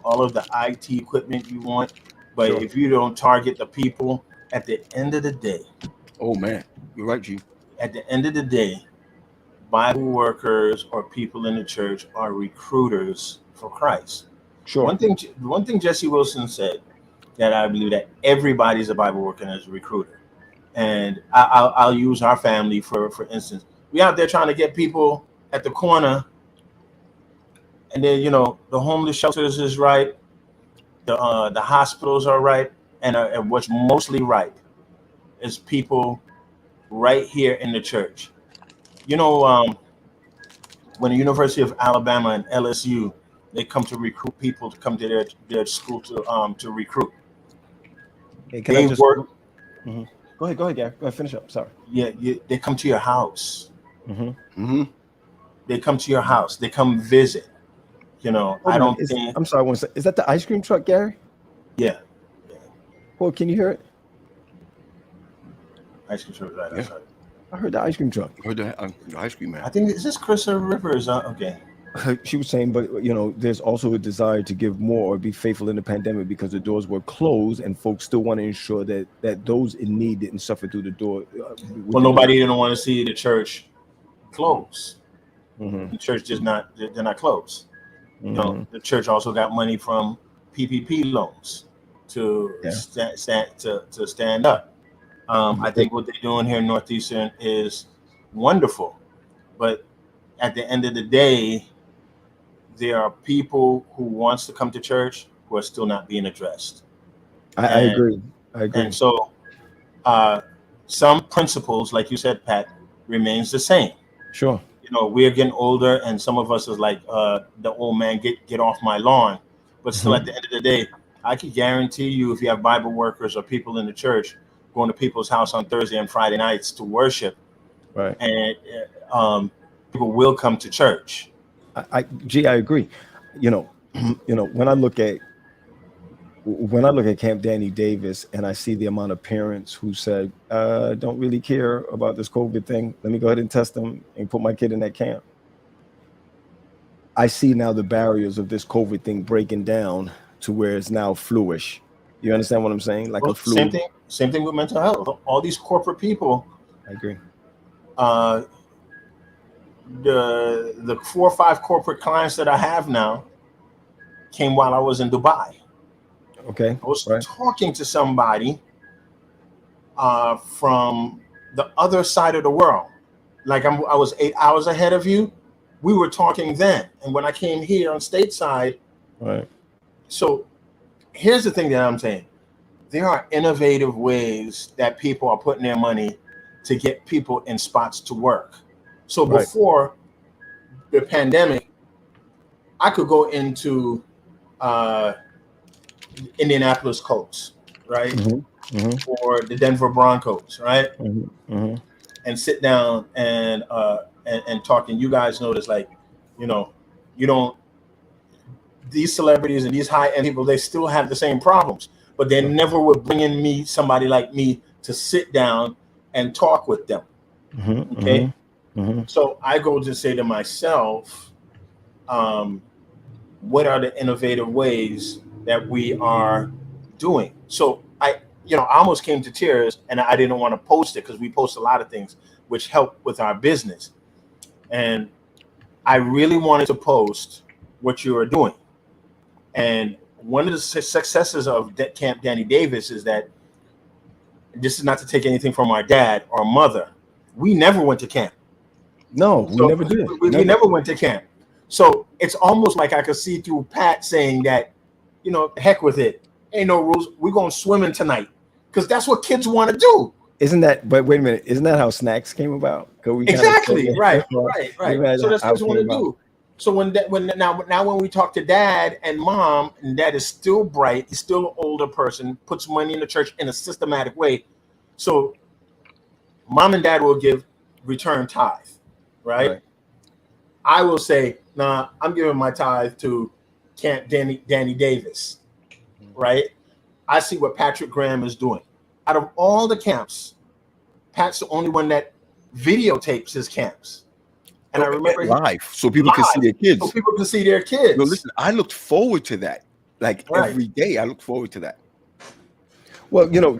all of the IT equipment you want, but if you don't target the people, at the end of the day, oh man, you're right, G. At the end of the day, Bible workers or people in the church are recruiters for Christ. Sure. One thing Jesse Wilson said that I believe that everybody's a Bible worker and is a recruiter. And I'll use our family for instance. We out there trying to get people at the corner, and then the homeless shelters is right, the hospitals are right, and what's mostly right is people right here in the church. When the University of Alabama and LSU, they come to recruit people to come to their school to recruit. Hey, can I just work? Mm-hmm. Go ahead, Gary. Go ahead, finish up. Sorry. Yeah, they come to your house. Mm-hmm. Mm-hmm. They come to your house. They come visit. I don't think. I'm sorry. Is that the ice cream truck, Gary? Yeah. Well, can you hear it? Ice cream truck, right? Yeah. I heard the ice cream truck. I heard the ice cream man. I think is this Chris Rivers? Okay. She was saying, but there's also a desire to give more or be faithful in the pandemic because the doors were closed, and folks still want to ensure that those in need didn't suffer through the door. Well, nobody didn't want to see the church close. Mm-hmm. The church they're not closed. Mm-hmm. The church also got money from PPP loans to stand up. I think what they're doing here in Northeastern is wonderful, but at the end of the day, there are people who wants to come to church who are still not being addressed. I agree. And so some principles, like you said, Pat, remains the same. Sure. We're getting older, and some of us is like the old man, get off my lawn. But still, at the end of the day, I can guarantee you, if you have Bible workers or people in the church going to people's house on Thursday and Friday nights to worship, right, and people will come to church. I agree. When I look at Camp Danny Davis and I see the amount of parents who said, don't really care about this COVID thing, let me go ahead and test them and put my kid in that camp. I see now the barriers of this COVID thing breaking down to where it's now fluish. You understand what I'm saying? Like a flu. Same thing with mental health. All these corporate people. I agree. The 4 or 5 corporate clients that I have now came while I was in Dubai. Okay. I was talking to somebody from the other side of the world. Like I was 8 hours ahead of you. We were talking then. And when I came here on stateside. Right. So here's the thing that I'm saying. There are innovative ways that people are putting their money to get people in spots to work. So before the pandemic, I could go into Indianapolis Colts, right? Mm-hmm. Mm-hmm. Or the Denver Broncos, right? Mm-hmm. Mm-hmm. And sit down and talk. And you guys notice, like, these celebrities and these high-end people, they still have the same problems, but they never would bring in somebody like me to sit down and talk with them. Mm-hmm. Okay. Mm-hmm. So I go to say to myself, what are the innovative ways that we are doing? So I almost came to tears, and I didn't want to post it because we post a lot of things which help with our business. And I really wanted to post what you are doing. And one of the successes of Camp Danny Davis is that, this is not to take anything from our dad or mother, we never went to camp. No, we never did. We never went to camp. So it's almost like I could see through Pat saying that, heck with it. Ain't no rules. We're going swimming tonight. Because that's what kids want to do. Isn't that? But wait a minute. Isn't that how snacks came about? Because we kind of Exactly. Right. Right. So that's how what it you came want to about. do. So now when we talk to dad and mom, and dad is still bright, he's still an older person, puts money in the church in a systematic way. So mom and dad will give return tithe, right? I will say, nah, I'm giving my tithe to Camp Danny Davis, right? I see what Patrick Graham is doing. Out of all the camps, Pat's the only one that videotapes his camps. And I remember live, so people can see their kids. So people can see their kids. No, listen, I looked forward to that. Like every day, I look forward to that. Well, you know,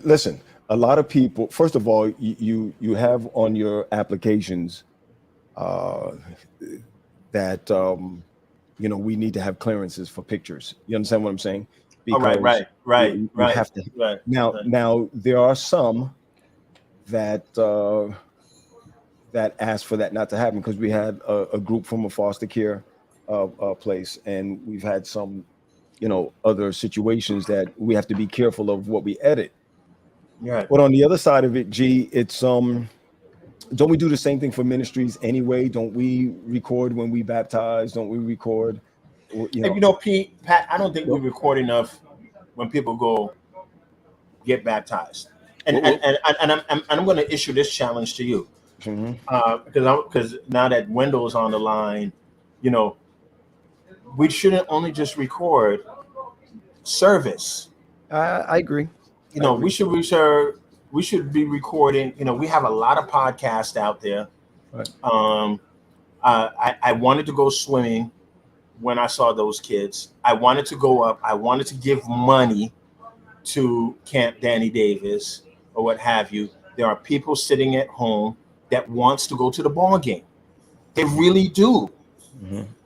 listen, a lot of people. First of all, you have on your applications that you know, we need to have clearances for pictures. You understand what I'm saying? Because right. Have to. Now there are some that that asked for that not to happen, because we had a group from a foster care place, and we've had some, you know, other situations that we have to be careful of what we edit. Right. But on the other side of it, G, it's don't we do the same thing for ministries anyway? Don't we record when we baptize? Don't we record? You know, Pat, I don't think we record enough when people go get baptized. And I'm going to issue this challenge to you, because now that Wendell's on the line, you know, we shouldn't only just record service. I agree. You know, we should be recording. You know, we have a lot of podcasts out there. Right. I wanted to go swimming when I saw those kids. I wanted to go up. I wanted to give money to Camp Danny Davis or what have you. There are people sitting at home that wants to go to the ball game. They really do.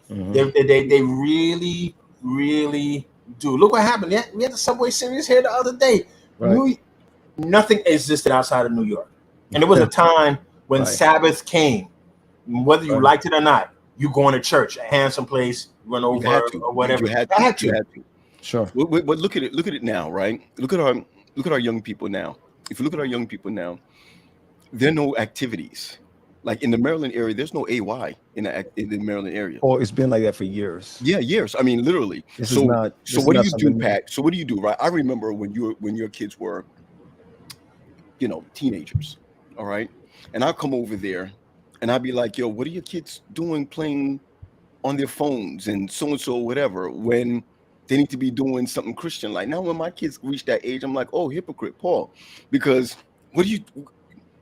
They really, really do. Look what happened. We had the Subway Series here the other day. Right. Nothing existed outside of New York. And there was a time when Sabbath came. Whether you liked it or not, you going to church, a handsome place, run over or whatever. You had to. Sure. But look at it now, right? Look at our young people now. If you look at our young people now, there are no activities. Like in the Maryland area, there's no AY in the Maryland area. Oh, it's been like that for years. Yeah, years. I mean, literally. So what do you do, Pat? So what do you do, right? I remember when your kids were, you know, teenagers, all right? And I'll come over there and I'll be like, yo, what are your kids doing playing on their phones and so whatever, when they need to be doing something Christian? Like now when my kids reach that age, I'm like, oh, hypocrite, Paul, because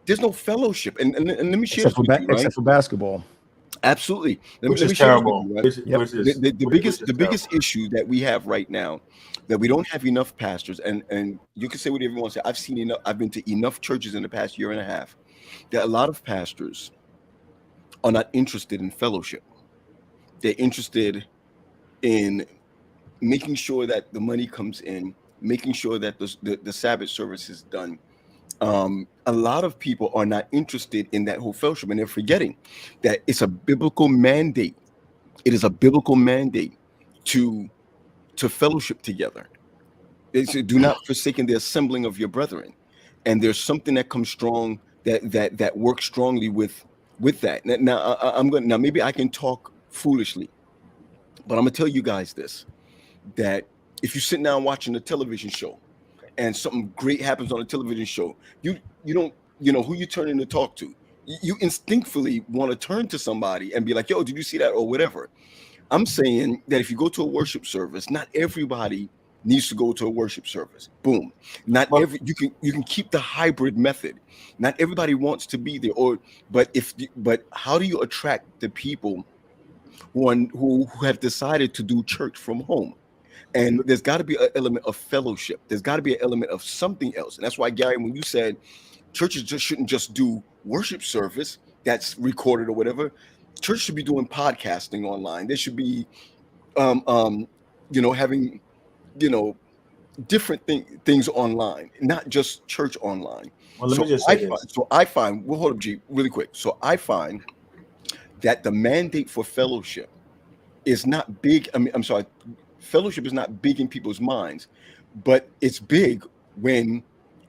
there's no fellowship. And let me share this with you, right? Except for basketball. Absolutely. Which is terrible. The biggest issue that we have right now, that we don't have enough pastors, and you can say whatever you want to say. I've been to enough churches in the past year and a half that a lot of pastors are not interested in fellowship. They're interested in making sure that the money comes in, making sure that the Sabbath service is done. A lot of people are not interested in that whole fellowship, and they're forgetting that it's a biblical mandate. It is a biblical mandate to fellowship together. It's, do not forsake the assembling of your brethren. And there's something that comes strong, that works strongly with that. Now maybe I can talk foolishly, but I'm gonna tell you guys this: that if you're sitting down watching a television show and something great happens on a television show, you don't, you know, who you turning to talk to. You instinctively want to turn to somebody and be like, yo, did you see that, or whatever. I'm saying that if you go to a worship service, not everybody needs to go to a worship service. Boom. You can keep the hybrid method. Not everybody wants to be there, but how do you attract the people who have decided to do church from home? And there's got to be an element of fellowship. There's got to be an element of something else. And that's why, Gary, when you said churches shouldn't just do worship service that's recorded or whatever, church should be doing podcasting online. They should be, having, different things online, not just church online. Well, let me just say this. I find, well, hold up, G, really quick. So I find that the mandate for fellowship is not big. Fellowship is not big in people's minds, but it's big when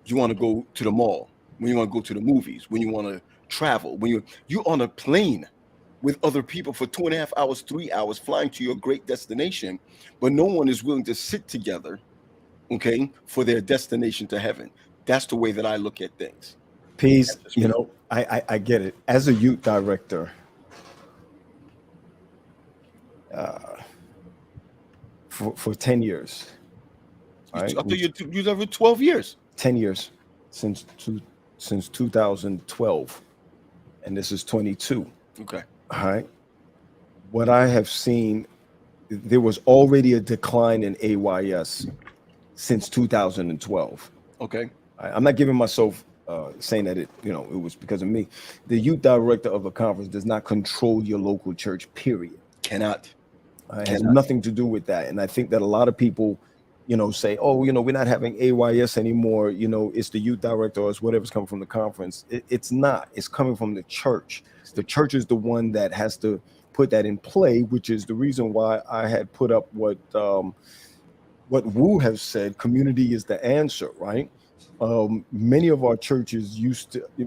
you want to go to the mall, when you want to go to the movies, when you want to travel, when you're on a plane with other people for 2.5 hours, 3 hours, flying to your great destination, but no one is willing to sit together, okay, for their destination to heaven. That's the way that I look at things. Peace. You know, I get it. As a youth director, for 10 years. Right? I thought you were 12 years. 10 years since 2012, and this is 22. Okay. All right. What I have seen, there was already a decline in AYS since 2012. Okay. I'm not giving myself saying that it was because of me. The youth director of a conference does not control your local church, period. Cannot. It has nothing to do with that. And I think that a lot of people, say, oh, we're not having AYS anymore. It's the youth director or it's whatever's coming from the conference. It's not. It's coming from the church. The church is the one that has to put that in play, which is the reason why I had put up what Wu has said. Community is the answer, right? Many of our churches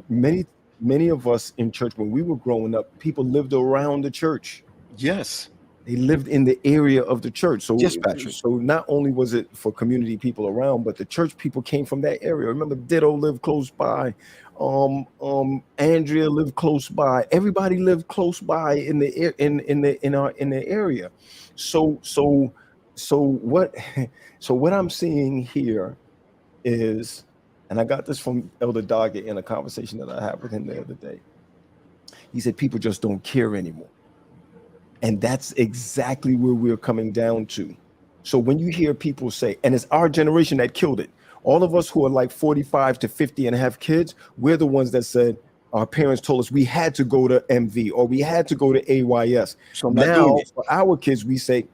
many of us in church when we were growing up, people lived around the church. Yes. They lived in the area of the church. So, yes, Patrick. So not only was it for community people around, but the church people came from that area. Remember, Ditto lived close by. Andrea lived close by. Everybody lived close by in the area. So what I'm seeing here is, and I got this from Elder Doggett in a conversation that I had with him the other day. He said people just don't care anymore. And that's exactly where we're coming down to. So when you hear people say, and it's our generation that killed it, all of us who are like 45 to 50 and have kids, we're the ones that said, our parents told us we had to go to MV or we had to go to AYS. So now for our kids, we say,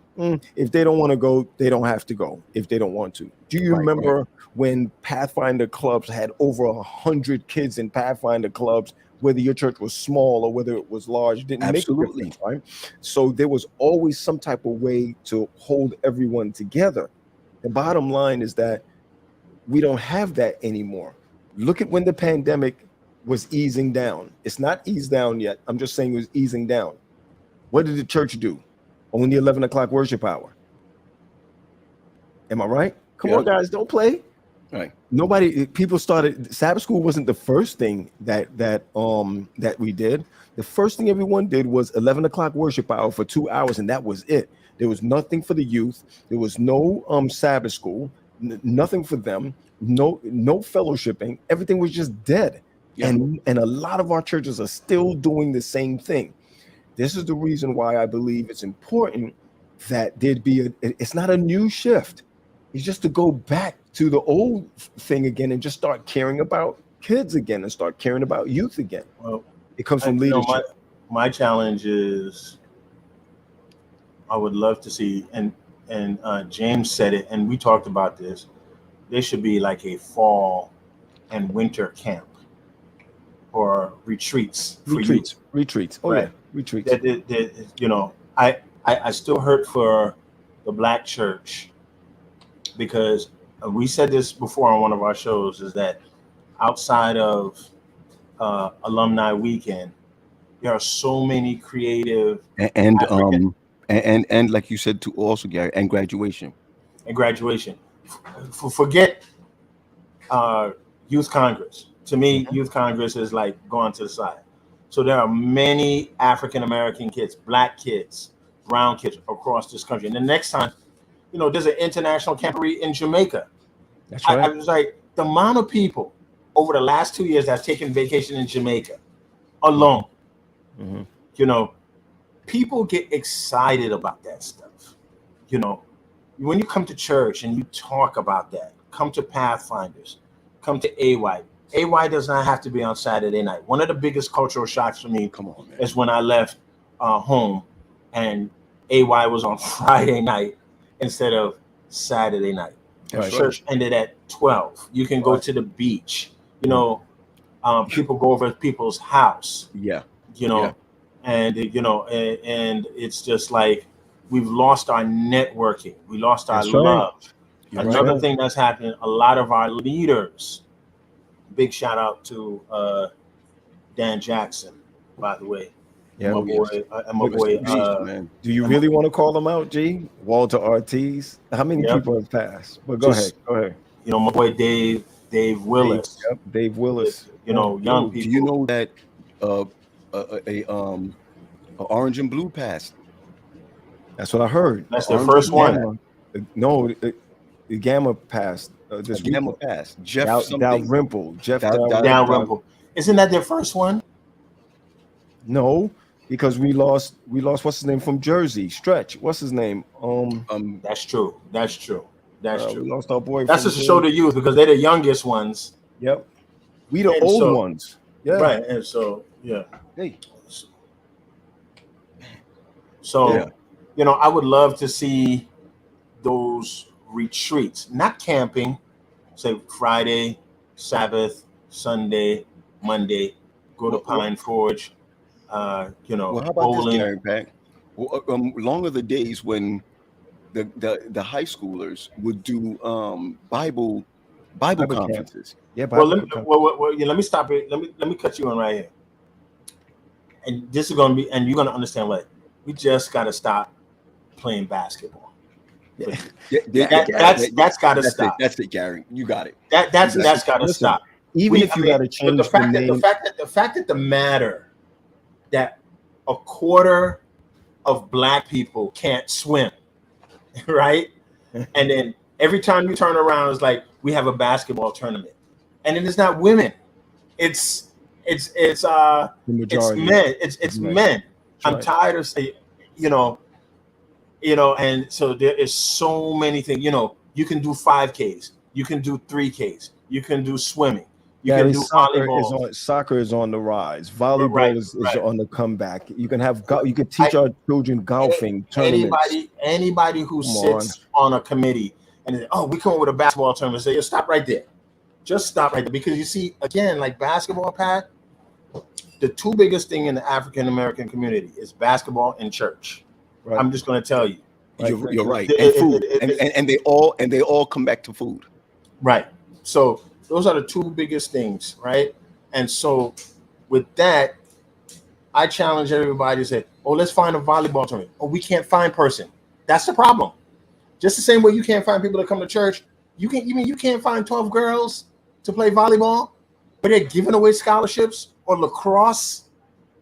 if they don't want to go, they don't have to go if they don't want to. Do you remember when Pathfinder clubs had over 100 kids in Pathfinder clubs? Whether your church was small or whether it was large, didn't make a difference, right? So there was always some type of way to hold everyone together. The bottom line is that we don't have that anymore. Look at when the pandemic was easing down. It's not eased down yet. I'm just saying it was easing down. What did the church do? Only 11 o'clock worship hour. Am I right? Come on, guys, don't play. Right. People started. Sabbath school wasn't the first thing that we did. The first thing everyone did was 11 o'clock worship hour for 2 hours, and that was it. There was nothing for the youth. There was no Sabbath school, nothing for them. No fellowshipping. Everything was just dead. Yeah. And a lot of our churches are still doing the same thing. This is the reason why I believe it's important that there'd be it's not a new shift. It's just to go back to the old thing again and just start caring about kids again and start caring about youth again. Well, it comes from leadership. My challenge is I would love to see, and James said it, and we talked about this. There should be like a fall and winter camp or retreats. Retreats. Oh, right. Yeah, retreats. I still hurt for the Black church because we said this before on one of our shows, is that outside of alumni weekend, there are so many creative and like you said to also, Gary, and graduation. Forget youth congress. To me, youth congress is like going to the side. So there are many African American kids, Black kids, brown kids across this country. And the next time, there's an international camporee in Jamaica. That's right. I was like, the amount of people over the last 2 years that's taken vacation in Jamaica alone. Mm-hmm. People get excited about that stuff. When you come to church and you talk about that, come to Pathfinders, come to AY. AY does not have to be on Saturday night. One of the biggest cultural shocks for me is when I left home and AY was on Friday night instead of Saturday night. Right. Church ended at 12. You can go to the beach. People go over to people's house. Yeah. And it's just like we've lost our networking. We lost our love. Another thing that's happening, a lot of our leaders big shout out to Dan Jackson, by the way. Yeah, my boy, my boy. Man. Do you really want to call them out, G? Walter Ortiz. How many Yep. people have passed? But go ahead. Go ahead. You know, my boy Dave Willis. Yep, Dave Willis. You know, young people. Do you know that a orange and blue passed? That's what I heard. That's their first one. No, the Gamma passed. This Gamma passed. Jeff Dalrymple. Jeff Dalrymple. Isn't that their first one? No, because we lost what's his name from Jersey? Stretch. What's his name? That's true. That's true. We lost our boy. That's just to show the youth because they're the youngest ones. Yep. We the old ones. Yeah. Right. And so yeah. Hey. So you know, I would love to see those retreats, not camping, say Friday, Sabbath, Sunday, Monday, go to Pine Forge, you know, well, how about bowling. this, Gary Pack? Well, longer the days when the high schoolers would do Bible conferences. Yeah, well, let me stop it. Let me cut you on right here. And this is gonna be, and you're gonna understand what we just gotta stop playing basketball. That's gotta stop. That's it, Gary. You got it. That's gotta stop. Even if you gotta change the name. The fact that the matter that a quarter of black people can't swim, right? And then every time you turn around, it's like we have a basketball tournament, and then it's not women, it's men. It's men. I'm tired of saying, you know, and so there is so many things. You know, you can do 5Ks, you can do 3Ks, you can do swimming. You can do volleyball. Soccer is on the rise. Volleyball is on the comeback. You can teach our children golfing tournaments. Anybody who sits on a committee and we come up with a basketball tournament, say, stop right there. Just stop right there. Because you see, again, like basketball, Pat, the two biggest thing in the African American community is basketball and church. Right. I'm just going to tell you. You're right. And food. And they all come back to food. Right. So those are the two biggest things, right? And so with that, I challenge everybody to say, let's find a volleyball tournament. We can't find person. That's the problem. Just the same way you can't find people to come to church. You can't find 12 girls to play volleyball, but they're giving away scholarships, or lacrosse,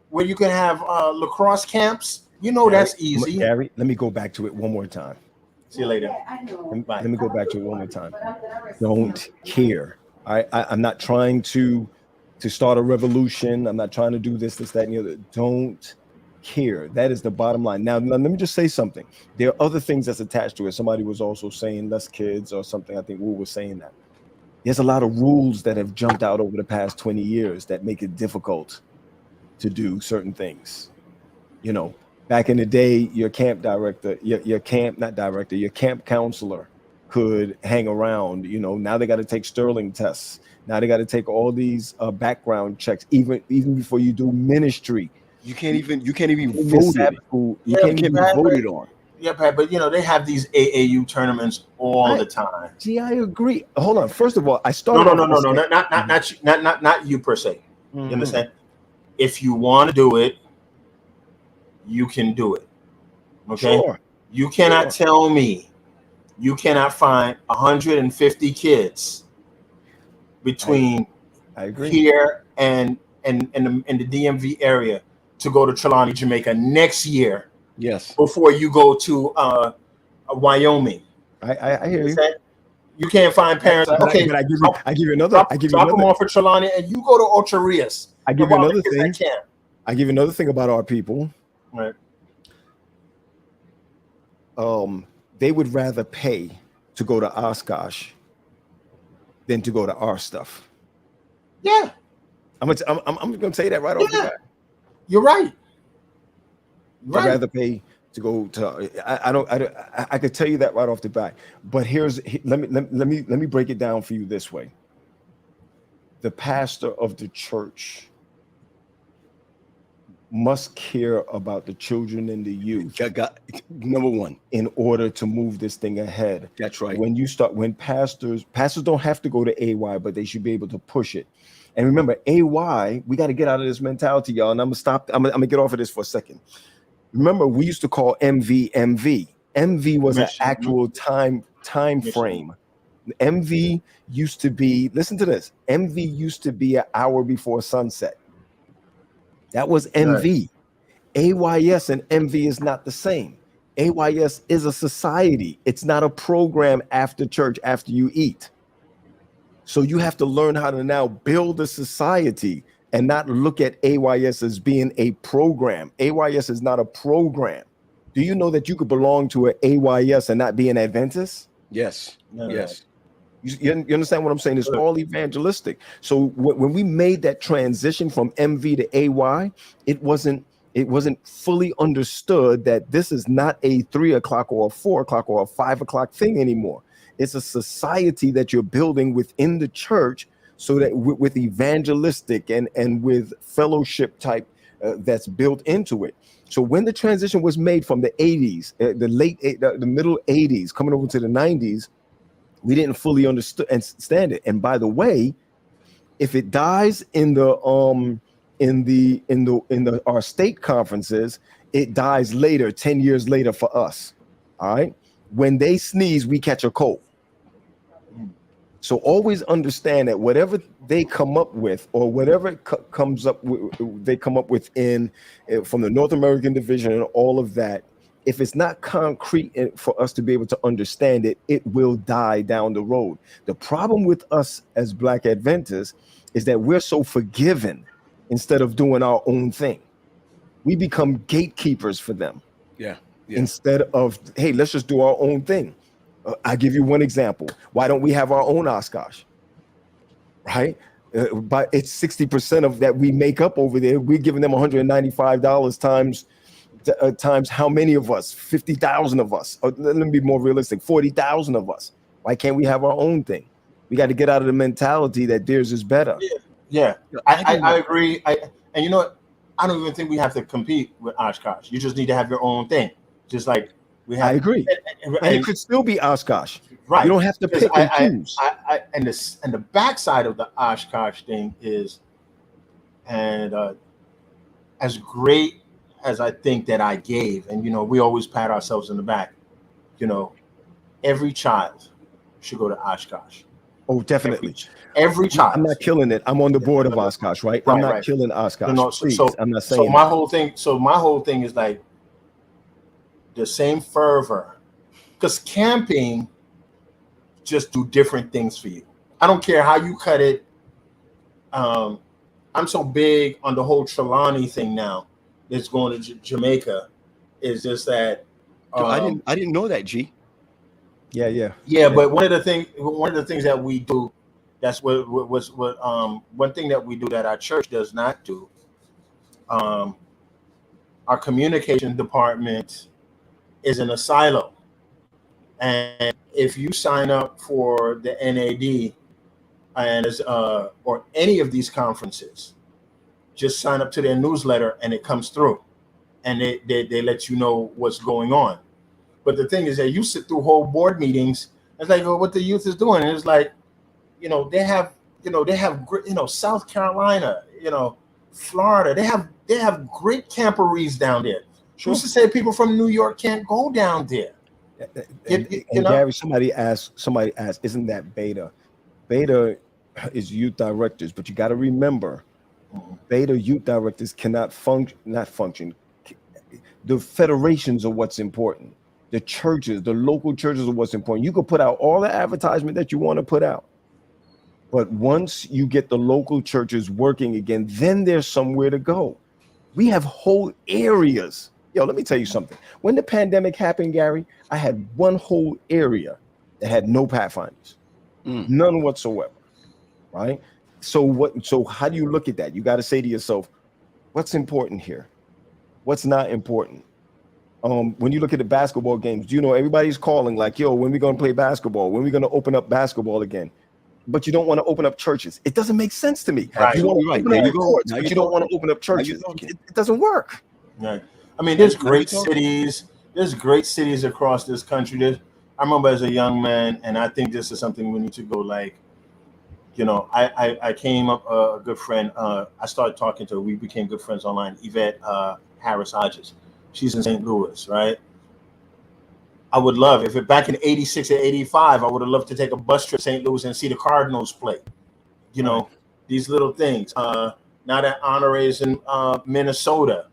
where you can have lacrosse camps. You know, Gary, that's easy. Gary, let me go back to it one more time. See you later. Let me go back to it one more time. Don't care. I'm not trying to start a revolution. I'm not trying to do this, that, and the other. Don't care. That is the bottom line. Now, let me just say something. There are other things that's attached to it. Somebody was also saying less kids or something. I think Wu was saying that. There's a lot of rules that have jumped out over the past 20 years that make it difficult to do certain things. You know, back in the day, your camp director, your camp counselor could hang around. You know, now they got to take Sterling tests. Now they got to take all these background checks, even before you do ministry. You can't even vote. You can't even be voted on. Yeah, Pat, but you know, they have these AAU tournaments all the time. Gee, I agree. Hold on. First of all, I started. No, not you per se. You understand? If you want to do it, you can do it. Okay. Sure. You cannot tell me you cannot find 150 kids between I agree. here and the DMV area to go to Trelawney, Jamaica next year. Yes. Before you go to Wyoming. I hear you. You can't find parents. Okay, but I give you another. Drop them off for Trelawney, and you go to Ocho Rios. I give you another thing. I give you another thing about our people. Right. They would rather pay to go to Oshkosh than to go to our stuff. Yeah. I'm gonna say that right off the bat. You're right. I'd rather pay to go to. I could tell you that right off the bat. But let me break it down for you this way. The pastor of the church must care about the children and the youth. Number one, in order to move this thing ahead. That's right. When pastors don't have to go to AY, but they should be able to push it. And remember, AY, we got to get out of this mentality, y'all. And I'm gonna get off of this for a second. Remember, we used to call MV MV. MV was an actual time frame. MV used to be, listen to this, MV used to be an hour before sunset. That was MV. Right. AYS and MV is not the same. AYS is a society. It's not a program after church, after you eat. So you have to learn how to now build a society and not look at AYS as being a program. AYS is not a program. Do you know that you could belong to an AYS and not be an Adventist? Yes. Yes. You understand what I'm saying? It's all evangelistic. So when we made that transition from MV to AY, it wasn't fully understood that this is not a 3 o'clock or a 4 o'clock or a 5 o'clock thing anymore. It's a society that you're building within the church, so that with evangelistic and with fellowship type that's built into it. So when the transition was made from the 80s, the middle 80s, coming over to the 90s, we didn't fully understand it. And by the way, if it dies in our state conferences, it dies later, 10 years later for us. All right. When they sneeze, we catch a cold. So always understand that whatever they come up with, or whatever they come up with from the North American division and all of that, if it's not concrete for us to be able to understand it, it will die down the road. The problem with us as Black Adventists is that we're so forgiving instead of doing our own thing. We become gatekeepers for them. Yeah. Instead of, hey, let's just do our own thing. I'll give you one example. Why don't we have our own Oshkosh? Right? But it's 60% of that we make up over there. We're giving them $195 times how many of us? 50,000 of us. Or let me be more realistic, 40,000 of us. Why can't we have our own thing? We got to get out of the mentality that theirs is better. Yeah. I agree. And you know what? I don't even think we have to compete with Oshkosh. You just need to have your own thing. Just like we have. I agree. And it could still be Oshkosh. Right. You don't have to pick and choose. And the backside of the Oshkosh thing is, and as great as I think that I gave, and we always pat ourselves in the back, every child should go to Oshkosh. Oh, definitely. Every child. I'm not killing it. I'm on the board of Oshkosh, right? I'm not killing Oshkosh. No, please, I'm not saying. So my whole thing is like the same fervor, because camping just do different things for you. I don't care how you cut it. I'm so big on the whole Trelawney thing now. It's going to Jamaica. It's just that I didn't know that, G. Yeah. But one of the things that we do, that's what one thing that we do that our church does not do. Our communication department is in a silo, and if you sign up for the NAD and or any of these conferences, just sign up to their newsletter and it comes through, and they let you know what's going on. But the thing is that you sit through whole board meetings. It's like, what the youth is doing. And it's like, they have South Carolina, Florida. They have great camporees down there. Sure. Who's to say people from New York can't go down there? And Gary, somebody asked, isn't that Beta? Beta is youth directors, but you got to remember, Beta youth directors cannot function. The federations are what's important. The churches, the local churches are what's important. You can put out all the advertisement that you want to put out, but once you get the local churches working again, then there's somewhere to go. We have whole areas. Yo, let me tell you something. When the pandemic happened, Gary, I had one whole area that had no Pathfinders, none whatsoever, right? So how do you look at that? You got to say to yourself, what's important here? What's not important? When you look at the basketball games, everybody's calling like, yo, when we going to play basketball? When we going to open up basketball again? but you don't want to open up churches. It doesn't make sense to me. Right. You want to Right. open There up you go. courts, Now but you're you don't want to talking. open up Now you're churches. talking. It doesn't work. Right. I mean, there's Now you're great talking. cities. There's great cities across this country. I remember as a young man, and I think this is something we need to go like, I came up a good friend. I started talking to her. We became good friends online. Yvette Harris Hodges. She's in St. Louis, right? I would love if it back in '86 or '85. I would have loved to take a bus trip to St. Louis and see the Cardinals play. These little things. Now that Honor is in Minnesota,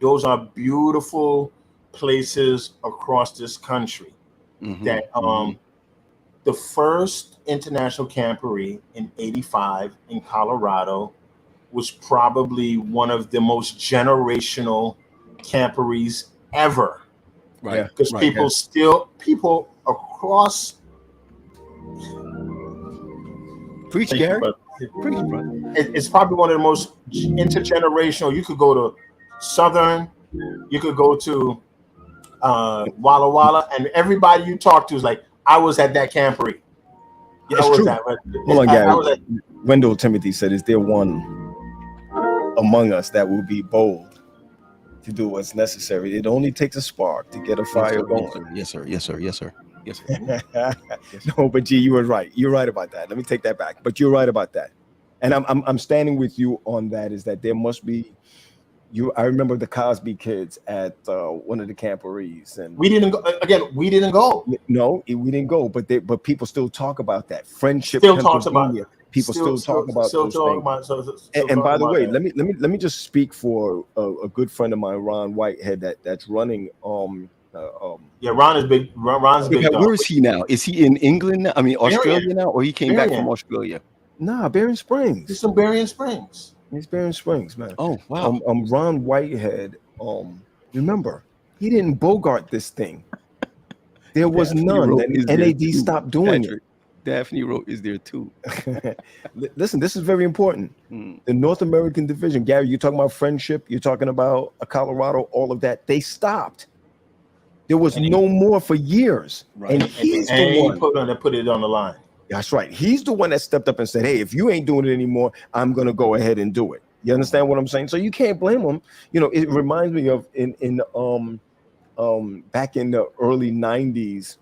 those are beautiful places across this country. That the first international camporee in '85 in Colorado was probably one of the most generational camporees ever. Right. Because Right. people across. Preach, Thank you, Gary. brother. Preach, brother. It's probably one of the most intergenerational. You could go to Southern, you could go to Walla Walla, and everybody you talk to is like, I was at that camporee. Yeah, it's true. Hold on, Gary. At, Wendell Timothy said, "Is there one among us that will be bold to do what's necessary? It only takes a spark to get a fire going." Yes, sir. Yes, sir. Yes, sir. Yes, sir. No, but G, you were right. You're right about that. Let me take that back. But you're right about that, and I'm standing with you on that. Is that there must be. I remember the Cosby kids at one of the camporees, and we didn't go again. We didn't go. No, we didn't go. But people still talk about that friendship. Still talks about it. People still talk about those things. And by the way, let me just speak for a good friend of mine, Ron Whitehead, that's running. Yeah, Ron is big. Ron's big. Where is he now? Is he in England now? I mean, Australia now, or he came back Berrien. from Australia? Nah, Berrien Springs. He's from Berrien Springs. He's Berrien Springs, man. Oh wow. Ron Whitehead. Remember, he didn't bogart this thing. There was none. And NAD stopped doing it. Daphne wrote, "Is there too?" Listen, this is very important. The North American division, Gary, you're talking about friendship. You're talking about Colorado. All of that. They stopped. There was no more for years. Right. And he's the one that put it on the line. That's right. He's the one that stepped up and said, "Hey, if you ain't doing it anymore, I'm gonna go ahead and do it." You understand what I'm saying? So you can't blame him. It reminds me of in back in the early '90s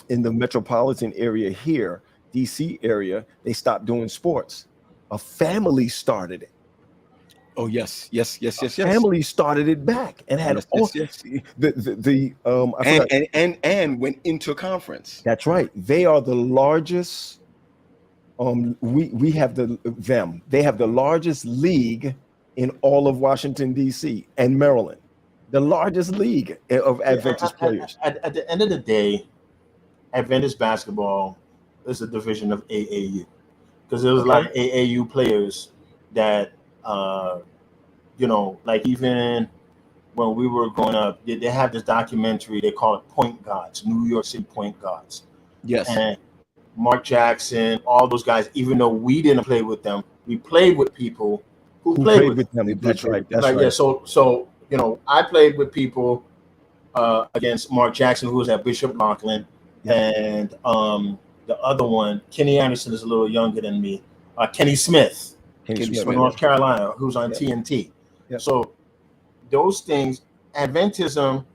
in the metropolitan area here, DC area, they stopped doing sports. A family started it. Oh yes. Family started it back and had and went into conference. That's right. They are the largest. We have they have the largest league in all of Washington D.C. and Maryland, the largest league of Adventist players. At the end of the day, Adventist basketball is a division of AAU, because there was a lot of AAU players that like even when we were growing up, they have this documentary, they call it Point Guards, New York City Point Guards. Yes. And Mark Jackson, all those guys, even though we didn't play with them, we played with people who played with them. That's right. Yeah, so I played with people against Mark Jackson, who was at Bishop Laughlin, and the other one, Kenny Anderson, is a little younger than me. Kenny Smith from North Carolina, who's on TNT. Yep. So those things, Adventism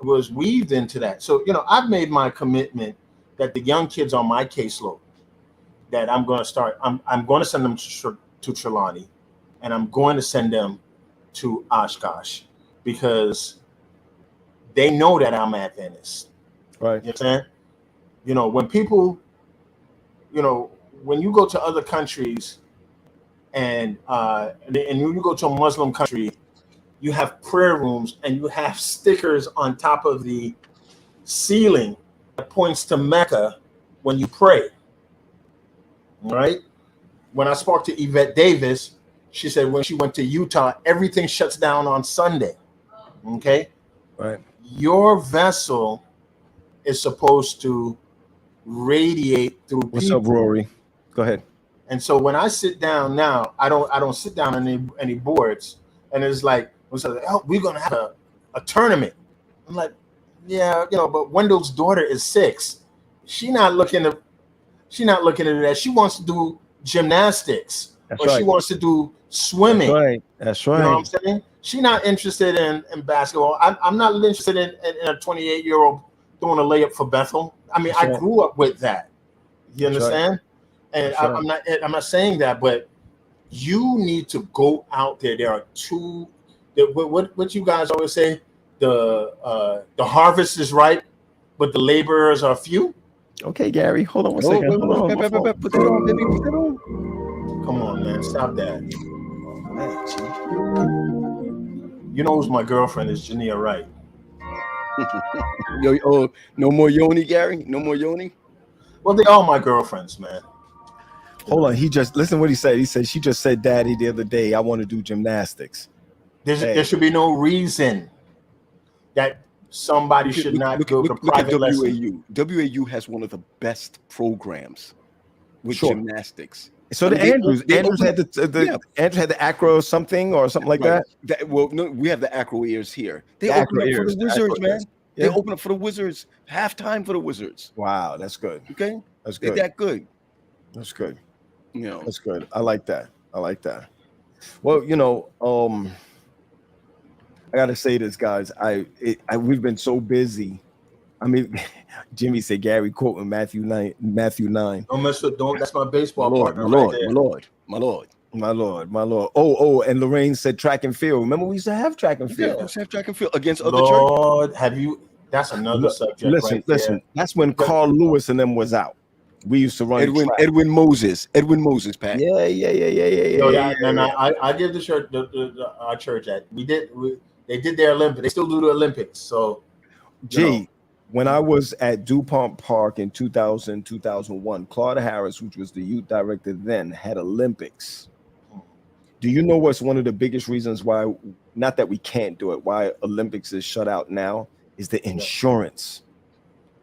was weaved into that. So I've made my commitment that the young kids on my caseload, that I'm going to start. I'm going to send them to Trelawney, and I'm going to send them to Oshkosh, because they know that I'm Adventist. Right. You know what I'm saying? When people, when you go to other countries and you go to a Muslim country, you have prayer rooms and you have stickers on top of the ceiling that points to Mecca when you pray. Right? When I spoke to Yvette Davis, she said when she went to Utah, everything shuts down on Sunday. Okay? Right. Your vessel is supposed to radiate through people. What's up, Rory? Go ahead. And so when I sit down now, I don't sit down on any boards, and it's like, we're gonna have a tournament. I'm like, yeah, but Wendell's daughter is 6. She not looking to She's not looking to do that. She wants to do gymnastics, That's or right. she wants to do swimming. That's right. That's right. You know what I'm saying? She's not interested in basketball. I'm not interested in a 28-year-old doing a layup for Bethel. I mean, That's I right. grew up with that. You That's right. understand? And That's right. I'm not saying that, but you need to go out there. There are two. What you guys always say: the harvest is ripe, but the laborers are few. Okay, Gary, hold on one Oh, second. wait, Hold on. wait, wait, put that on, baby. Put that on. Come on, man, stop that. Man, gee. You know who's my girlfriend is Jania Wright. Yo, oh, no more Yoni, Gary. No more Yoni. Well, they all my girlfriends, man. Hold on. He just listen what he said. He said she just said, "Daddy, the other day, I want to do gymnastics." There should be no reason that somebody should not go to private lessons. WAU has one of the best programs with Sure. gymnastics. So the Andrews had Andrews had the acro something or something like Right. that. Well, no, we have the acro ears here. They The open acro up for ears, the the acro Wizards, man. ears. They Yeah. open up for the Wizards. Halftime for the Wizards. Wow, that's good. Okay, That's they're good. that good. That's good. You know. That's good. I like that. I like that. Well, you know, I gotta say this, guys. We've been so busy. I mean, Jimmy said Gary quoting Matthew 9. Don't mess with. Don't. That's my baseball My partner Lord, right there. my Lord. My Lord. Oh, and Lorraine said track and field. Remember, we used to have track and field. Yeah, let's have track and field against other churches. Lord, have you? That's another subject. Listen. That's when Carl Lewis and them was out. We used to run Edwin Moses, Pat. Yeah. I give the church our church that they did their Olympics. They still do the Olympics. So, when I was at DuPont Park in 2000, 2001, Claude Harris, which was the youth director then, had Olympics. Do you know what's one of the biggest reasons why, not that we can't do it, why Olympics is shut out now, is the insurance.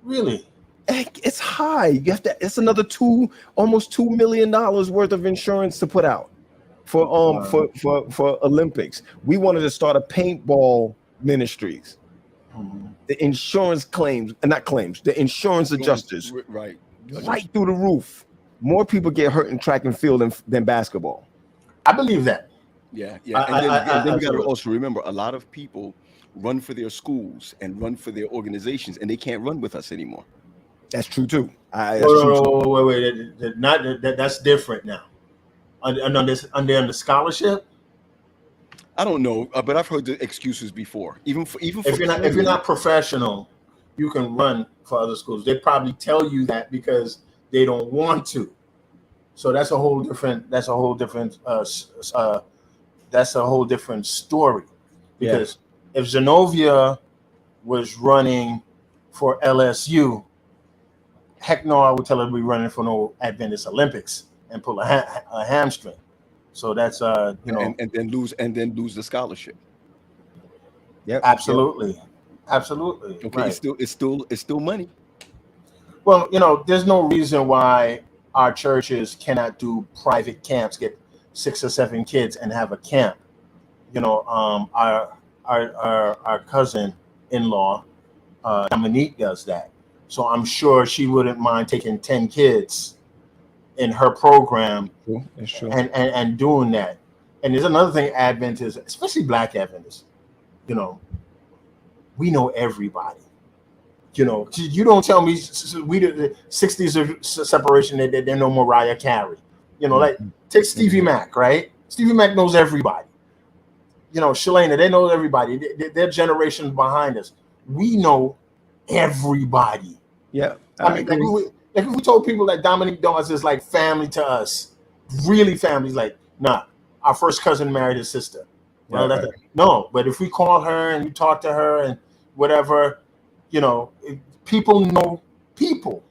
Really? It's high. You have to. It's another almost $2 million worth of insurance to put out for Olympics. We wanted to start a paintball ministries. The insurance the insurance adjusters, right through the roof. More people get hurt in track and field than basketball. I believe that. Yeah. And then we got to also remember, a lot of people run for their schools and run for their organizations, and they can't run with us anymore. That's true too. Wait. That's different now. Under the scholarship. I don't know, but I've heard the excuses before. Even for if you're not professional, you can run for other schools. They probably tell you that because they don't want to. So that's a whole different story. Because if Zenobia was running for LSU, heck no, I would tell her to be running for no Adventist Olympics and pull a hamstring. So that's and then lose the scholarship. Yeah, absolutely. Okay, right. It's still money. Well, there's no reason why our churches cannot do private camps, get 6 or 7 kids and have a camp. Our cousin-in-law, Dominique, does that. So I'm sure she wouldn't mind taking 10 kids in her program and doing that. And there's another thing, Adventists, especially Black Adventists, we know everybody. You don't tell me we the 60s of separation that they know Mariah Carey. Like take Stevie Mac, right? Stevie Mac knows everybody. Shalana, they know everybody. Their generation behind us. We know everybody. Yeah. Like if we told people that Dominique Dawes is like family to us, really family, like, nah, our first cousin married his sister. No, but if we call her and we talk to her and whatever, people know people.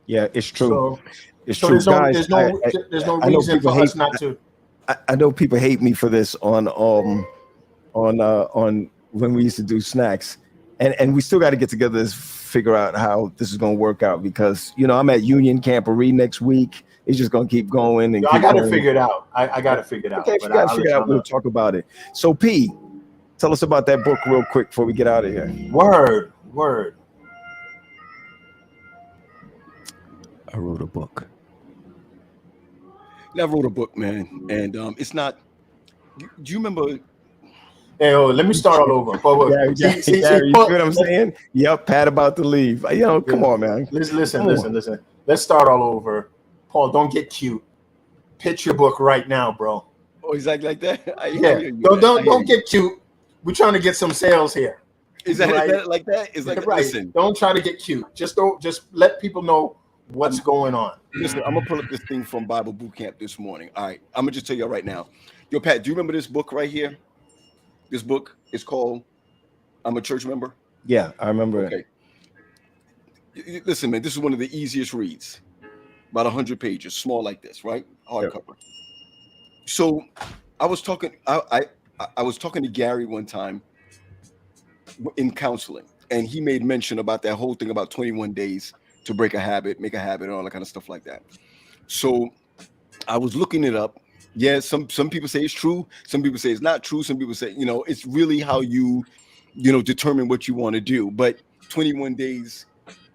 Yeah, it's true. So, it's true, guys. There's no reason for us not to. I know people hate me for this on when we used to do snacks, and we still got to get together to figure out how this is going to work out because I'm at Union Camporee next week. It's just going to keep going and I got to figure it out. I got to figure it out. Okay, if you got to figure it out, we'll talk about it. So P, tell us about that book real quick before we get out of here. Word. I wrote a book. I wrote a book, man, and it's not. Do you remember? Hey, let me start all over. Gary, you see what I'm saying? Yep, Pat about to leave. Come on, man. Listen. Let's start all over. Paul, don't get cute. Pitch your book right now, bro. Oh, exactly like that. Don't get cute. We're trying to get some sales here. Is that like that? Is like right. Listen. Don't try to get cute. Just let people know what's going on. Listen, I'm gonna pull up this thing from Bible Boot Camp this morning. All right, I'm gonna just tell you right now. Yo, Pat, do you remember this book right here? This book is called "I'm a Church Member." Yeah, I remember it. Listen, man, this is one of the easiest reads. About 100 pages, small like this, right? Hardcover. Yep. So, I was talking to Gary one time in counseling, and he made mention about that whole thing about 21 days to break a habit, make a habit, and all that kind of stuff like that. So I was looking it up. Yeah, some people say it's true. Some people say it's not true. Some people say, it's really how you determine what you want to do. But 21 days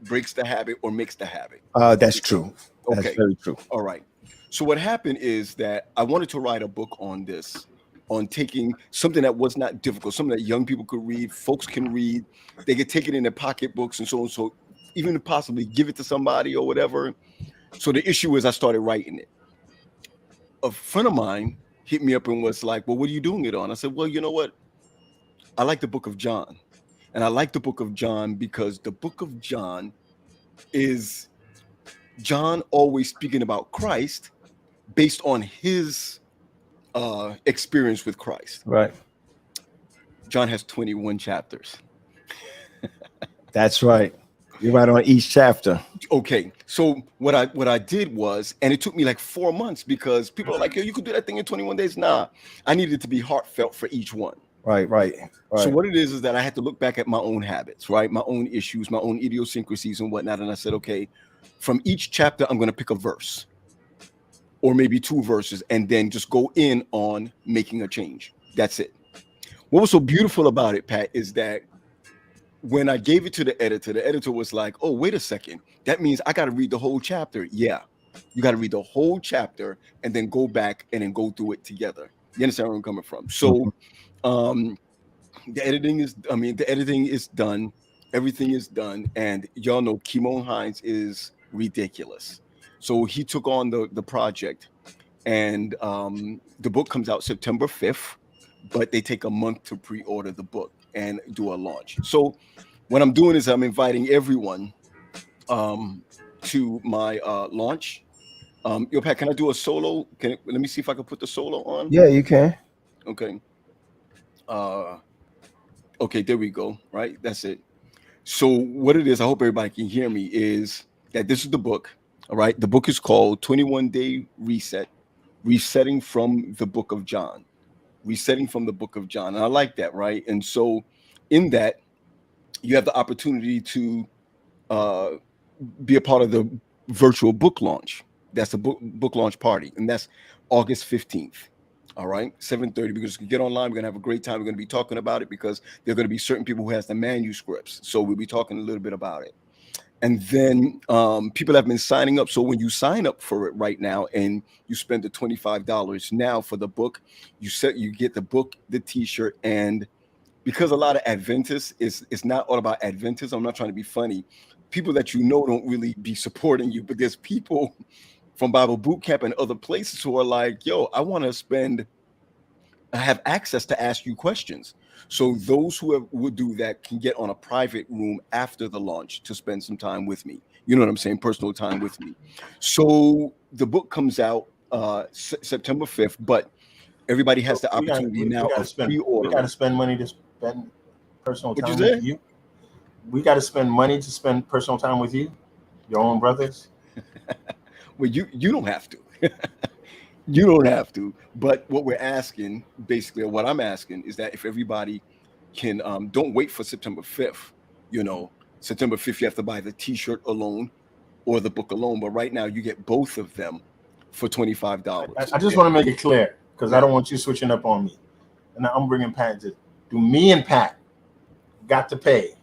breaks the habit or makes the habit. That's true. Okay. That's very true. All right. So what happened is that I wanted to write a book on this, on taking something that was not difficult, something that young people could read, folks can read, they could take it in their pocketbooks and so on. So even possibly give it to somebody or whatever. So the issue is I started writing it. A friend of mine hit me up and was like, well, what are you doing it on? I said, well, you know what? I like the book of John. And I like the book of John because the book of John is John always speaking about Christ based on his experience with Christ. Right. John has 21 chapters. That's right. You're right on each chapter. Okay. So what I did was, and it took me like 4 months because people are like, yo, you could do that thing in 21 days. Nah, I needed to be heartfelt for each one. Right. So what it is that I had to look back at my own habits, right? My own issues, my own idiosyncrasies and whatnot. And I said, okay, from each chapter, I'm going to pick a verse or maybe 2 verses and then just go in on making a change. That's it. What was so beautiful about it, Pat, is that when I gave it to the editor was like, oh, wait a second. That means I got to read the whole chapter. Yeah, you got to read the whole chapter and then go back and then go through it together. You understand where I'm coming from? So the editing is done. Everything is done. And y'all know Kimon Hines is ridiculous. So he took on the project and the book comes out September 5th, but they take a month to pre-order the book and do a launch. So what I'm doing is I'm inviting everyone to my launch. Yo, Pat, can I do a solo? Let me see if I can put the solo on. Yeah, you can. Okay. Okay, there we go. Right, that's it. So what it is, I hope everybody can hear me, is that this is the book. All right, the book is called 21 Day Reset, Resetting from the Book of John. Resetting from the Book of John. And I like that, right? And so in that, you have the opportunity to be a part of the virtual book launch. That's the book launch party. And that's August 15th. All right, 7:30. We're just gonna get online. We're gonna have a great time. We're gonna be talking about it because there are gonna be certain people who has the manuscripts. So we'll be talking a little bit about it. And then people have been signing up. So when you sign up for it right now and you spend the $25 now for the book, you get the book, the t-shirt, and because a lot of Adventists, it's not all about Adventists. I'm not trying to be funny. People that don't really be supporting you, but there's people from Bible Boot Camp and other places who are like, yo, I want to have access to ask you questions. So those who would do that can get on a private room after the launch to spend some time with me. You know what I'm saying? Personal time with me. So the book comes out September 5th, but everybody has the opportunity now of pre-order. We got to spend money to spend personal time with you. We got to spend money to spend personal time with you, your own brothers. Well, you don't have to. You don't have to. But what we're asking, basically, or what I'm asking, is that if everybody can, don't wait for September 5th. September 5th, you have to buy the t-shirt alone or the book alone. But right now, you get both of them for $25. I just want to make it clear because I don't want you switching up on me. And I'm bringing Pat to do. Me and Pat got to pay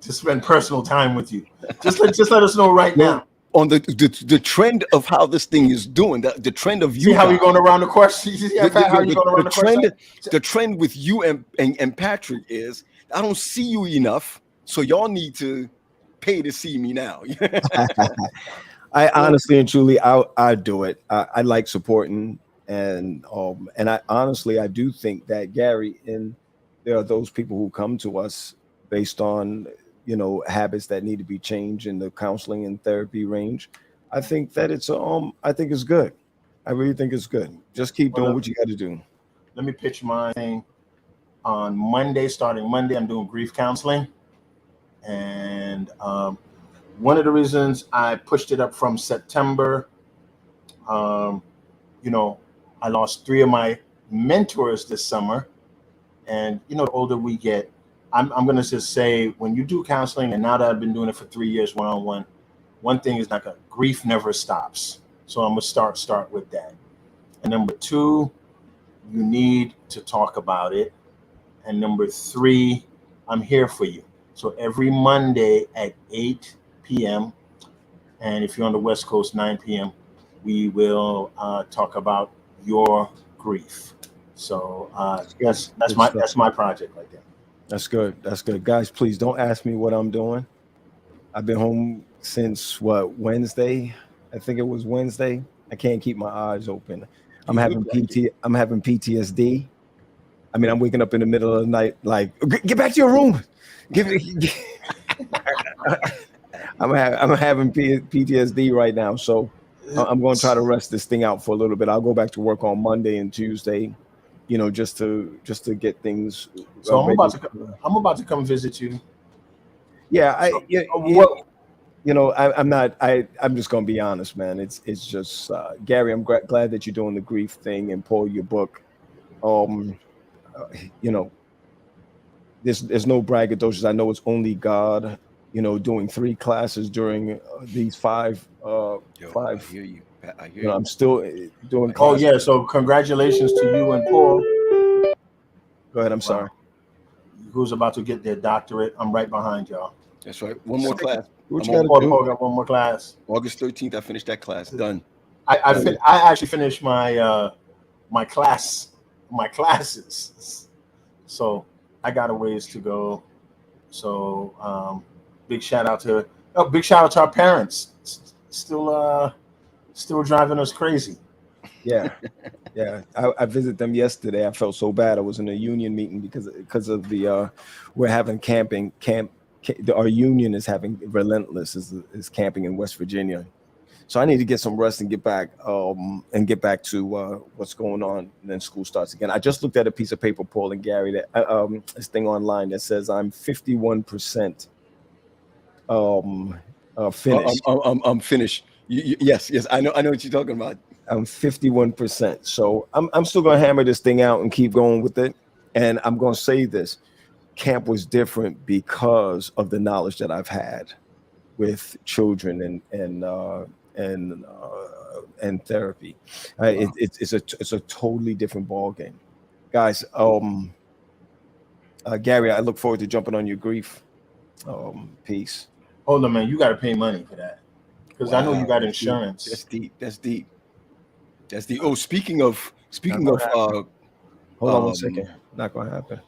to spend personal time with you. Just let us know right now. on the trend of how this thing is doing, the trend of you. See how we going around the question? See how you going around the trend? The trend with you and Patrick is I don't see you enough, so y'all need to pay to see me now. I honestly and truly, I do it. I like supporting, and I honestly, I do think that Gary, and there are those people who come to us based on habits that need to be changed in the counseling and therapy range. I think that I think it's good. I really think it's good. Just keep doing what you got to do. Let me pitch my thing. On Monday, starting Monday, I'm doing grief counseling, and one of the reasons I pushed it up from September, I lost 3 of my mentors this summer, and the older we get, I'm going to just say, when you do counseling, and now that I've been doing it for 3 years one-on-one, one thing is like grief never stops. So I'm going to start with that. And number 2, you need to talk about it. And number 3, I'm here for you. So every Monday at 8 p.m., and if you're on the West Coast, 9 p.m., we will talk about your grief. So that's my project right there. That's good. That's good. Guys, please don't ask me what I'm doing. I've been home since Wednesday? I think it was Wednesday. I can't keep my eyes open. I'm having PTSD. I mean, I'm waking up in the middle of the night, like, get back to your room. I'm having PTSD right now, so I'm going to try to rest this thing out for a little bit. I'll go back to work on Monday and Tuesday, just to get things. So I'm about to come visit you. Yeah, I'm just gonna be honest, man. It's just Gary. I'm glad that you're doing the grief thing, and Paul, your book. There's no braggadocious. I know it's only God. Doing 3 classes during these 5. I hear you. I'm still doing. Oh yeah, so congratulations to you and Paul. Go ahead. I'm sorry. Who's about to get their doctorate? I'm right behind y'all. That's right. One more class. Paul got one more class. August 13th, I finished that class. Done. I actually finished my my classes. So I got a ways to go. So big shout out to our parents. Still driving us crazy. Yeah. I visited them yesterday. I felt so bad. I was in a union meeting because of the we're having camp. Our union is having Relentless is camping in West Virginia. So I need to get some rest and get back to what's going on. And then school starts again. I just looked at a piece of paper, Paul and Gary, that this thing online that says I'm 51% finished. I'm finished. Yes, I know what you're talking about. I'm 51%. So I'm still gonna hammer this thing out and keep going with it. And I'm gonna say this: camp was different because of the knowledge that I've had with children and therapy. It's a totally different ball game, guys. Gary, I look forward to jumping on your grief piece. Hold on, man. You got to pay money for that because I know you got insurance. That's deep. Oh, speaking of, hold on 1 second. Not gonna happen.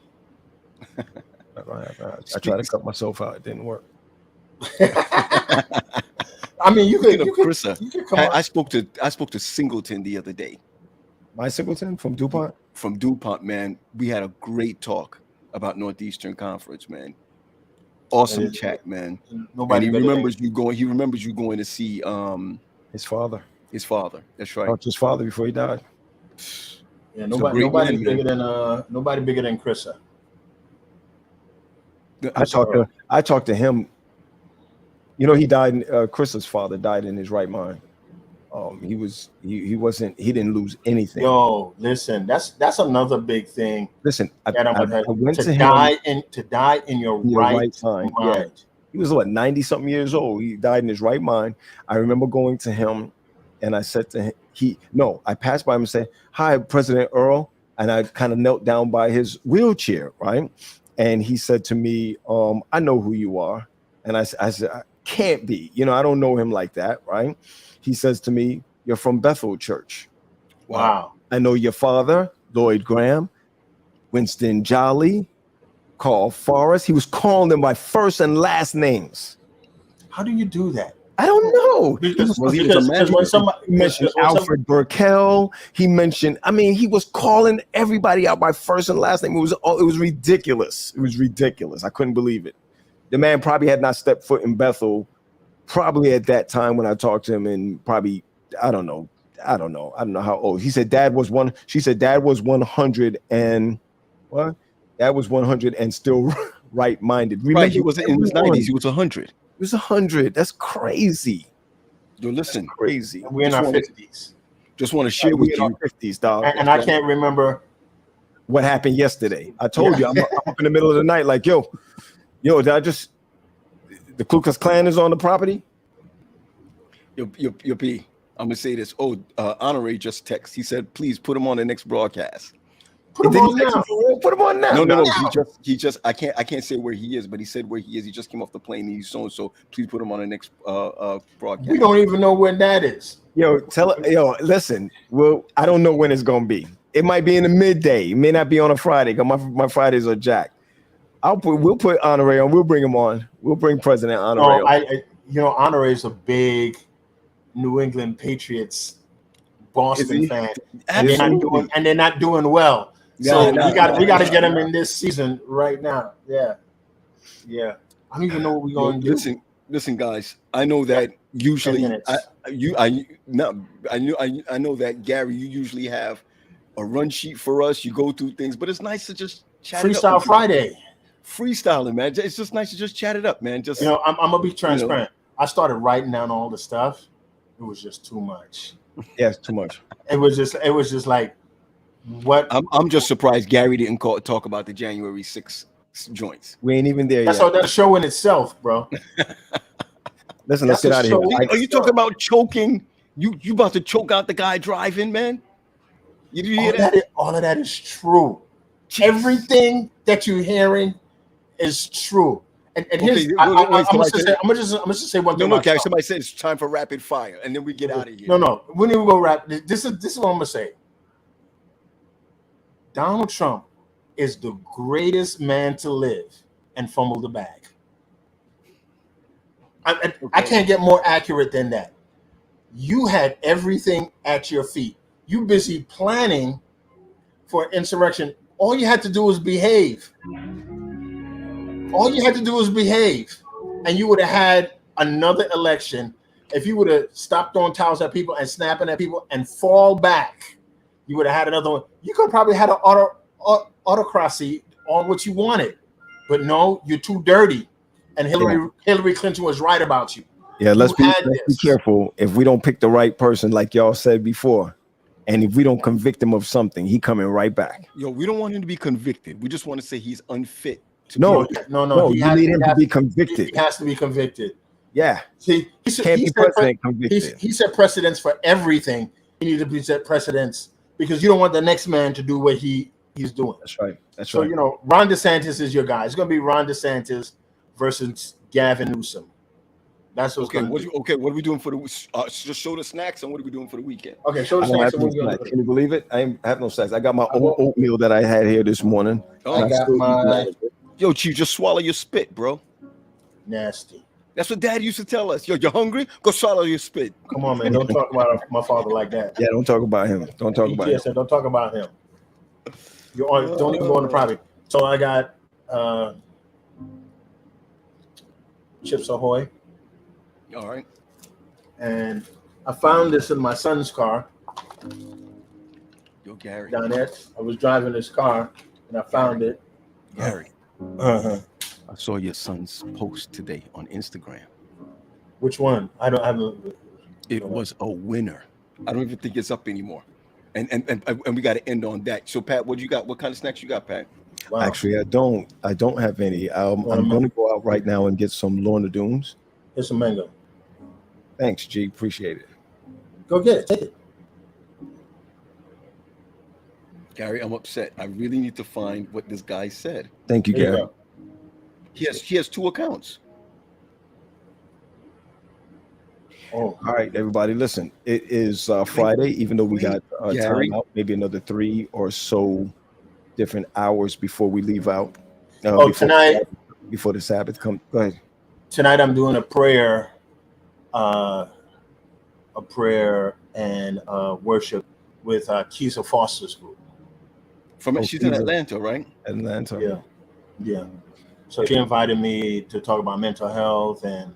Not gonna happen. I tried to cut myself out. It didn't work. I mean, you could come I spoke to Singleton the other day. My Singleton from DuPont? From DuPont, man. We had a great talk about Northeastern Conference, man. Awesome chat, man. He remembers you going to see his father. His father. That's right. His father before he died. Yeah, nobody bigger than Chrissa. I talked to him. He died. Chris's father died in his right mind. He didn't lose anything. Yo, listen, that's another big thing. Listen, I went to die in your right mind. Yeah. He was 90 something years old. He died in his right mind. I remember going to him, and I said to him, I passed by him and said, "Hi, President Earl," and I kind of knelt down by his wheelchair, right? And he said to me, "I know who you are," and I said, can't be. You know, I don't know him like that, right? He says to me, "You're from Bethel Church." Wow. I know your father, Lloyd Graham, Winston Jolly, Carl Forrest. He was calling them by first and last names. How do you do that? I don't know. Because He when somebody mentioned Alfred Burkell. He mentioned, I mean, he was calling everybody out by first and last name. It was ridiculous. It was ridiculous. I couldn't believe it. The man probably had not stepped foot in Bethel probably at that time when I talked to him, and probably, I don't know how old. He said dad was 100 and what? Dad was 100 and still right-minded. Remember, Right, he was in his 90s. He was 100. He was 100. That's crazy. Yo, listen, That's crazy. We're in our 50s. Just want to share with you. 50s, dog. And I can't remember what happened yesterday. I told you, I'm up in the middle of the night, like, yo, did I just, the Ku Klux Klan is on the property? Yo, P, I'm gonna say this. Honore just text. He said, please put him on the next broadcast. Put him on now. Put him on now. No. He just. I can't say where he is, but he said where he is. He just came off the plane. He's so and so. Please put him on the next broadcast. We don't even know when that is. Listen. Well, I don't know when it's gonna be. It might be in the midday. It may not be on a Friday because my Fridays are jacked. We'll put Honore on. We'll bring him on. We'll bring President Honore on. Honore is a big New England Patriots Boston fan, and they're not doing well. So we got to get him in this season right now. Yeah. I don't even know what we're going to do. Listen, guys. I know that usually I know that Gary, you usually have a run sheet for us. You go through things, but it's nice to just chat. Freestyle Friday. Freestyling, man. It's just nice to just chat it up, man. Just I'm gonna be transparent. I started writing down all the stuff. It was just too much. Yeah, it's too much. It was just like what. I'm just surprised Gary didn't talk about the January 6th joints. We ain't even there yet. That's a show in itself, bro. Listen, let's get out of here. Are you talking about choking? You about to choke out the guy driving, man? All of that is true. Jeez. Everything that you're hearing is true. And here's I'm gonna just say one thing. No, Gary. Somebody said it's time for rapid fire, and then we get out of here. No. We need to go rap. This is what I'm gonna say. Donald Trump is the greatest man to live and fumble the bag. I can't get more accurate than that. You had everything at your feet. You busy planning for insurrection. All you had to do was behave. And you would have had another election if you would have stopped throwing towels at people and snapping at people and fall back. You would have had another one. You could have probably had an autocracy on what you wanted, but no, you're too dirty. And Hillary Clinton was right about you. Yeah, let's be careful. If we don't pick the right person, like y'all said before, and if we don't convict him of something, he coming right back. Yo, we don't want him to be convicted. We just want to say he's unfit. No. You need him to be convicted. He has to be convicted. Yeah. See, he set precedents for everything. He needs to set precedents because you don't want the next man to do what he's doing. That's right. So, Ron DeSantis is your guy. It's going to be Ron DeSantis versus Gavin Newsom. That's what's going to be. Okay, what are we doing for the just show the snacks, and what are we doing for the weekend? Okay, show the snacks. Can you believe it? I have no snacks. I got my own oatmeal that I had here this morning. I got my... Yo, Chief, just swallow your spit, bro. Nasty. That's what Dad used to tell us. Yo, you're hungry? Go swallow your spit. Come on, man. Don't talk about my father like that. Yeah, don't talk about him. Don't talk about him. Yes, don't talk about him. Don't even go on the private. So I got Chips Ahoy. All right. And I found this in my son's car. Yo, Gary. Down there. I was driving this car and I found it. Gary. I saw your son's post today on Instagram. Which one? I don't have a. It was a winner. I don't even think it's up anymore. And we got to end on that. So Pat, what you got? What kind of snacks you got, Pat? Wow. Actually, I don't have any. I'm going to go out right now and get some Lorna Doones. Here's some mango. Thanks, G. Appreciate it. Go get it. Take it. Gary, I'm upset. I really need to find what this guy said. Thank you, Gary. He has 2 accounts. Oh, All right, everybody, listen. It is Friday, even though we got Gary. time out, maybe another 3 or so different hours before we leave out. oh, Before the Sabbath comes. Go ahead. tonight I'm doing uh, a prayer and worship with Keisha Foster's group. She's in Atlanta, right? Atlanta. Yeah, yeah. So she invited me to talk about mental health and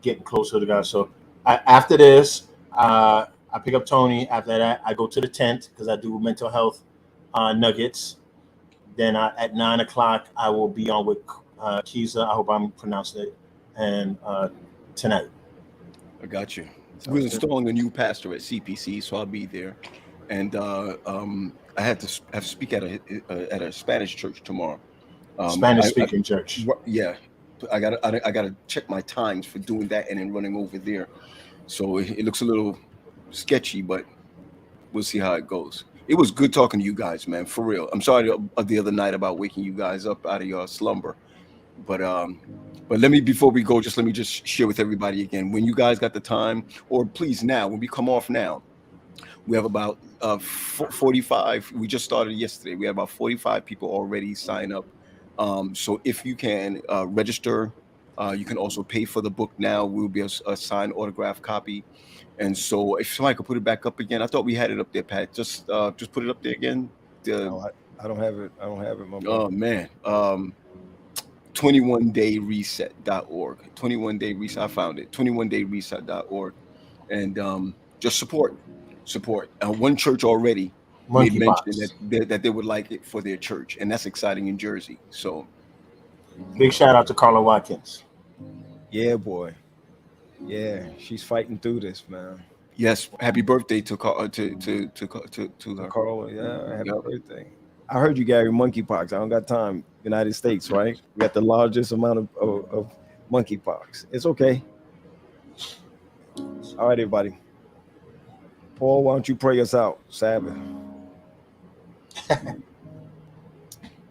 getting closer to God. So after this, I pick up Tony. After that, I go to the tent because I do mental health nuggets. Then at 9 o'clock, I will be on with Keisha. I hope I'm pronouncing it. And tonight. I got you. We're installing a new pastor at CPC, so I'll be there. And I had to speak at a Spanish church tomorrow. Spanish-speaking church. Yeah, I gotta check my times for doing that and then running over there. So it looks a little sketchy, but we'll see how it goes. It was good talking to you guys, man, for real. I'm sorry the other night about waking you guys up out of your slumber, but before we go, let me share with everybody again. When you guys got the time, or please now, when we come off now, we have about 45. We just started yesterday. We have about 45 people already sign up. So if you can register, you can also pay for the book now. We'll be a signed autograph copy. And so if somebody could put it back up again, I thought we had it up there, Pat. Just put it up there again. No, I don't have it. My oh man. 21dayreset.org. 21day reset. I found it. 21dayreset.org. And just support. One church already made mention that they would like it for their church, and that's exciting in Jersey. So big shout out to Carla Watkins. Yeah, boy. Yeah, she's fighting through this, man. Yes, happy birthday to her. Carla, yeah, happy birthday. I heard you, Gary, monkeypox. I don't got time. United States, right? We got the largest amount of monkeypox. It's okay. All right, everybody. Paul, why don't you pray us out? Sabbath.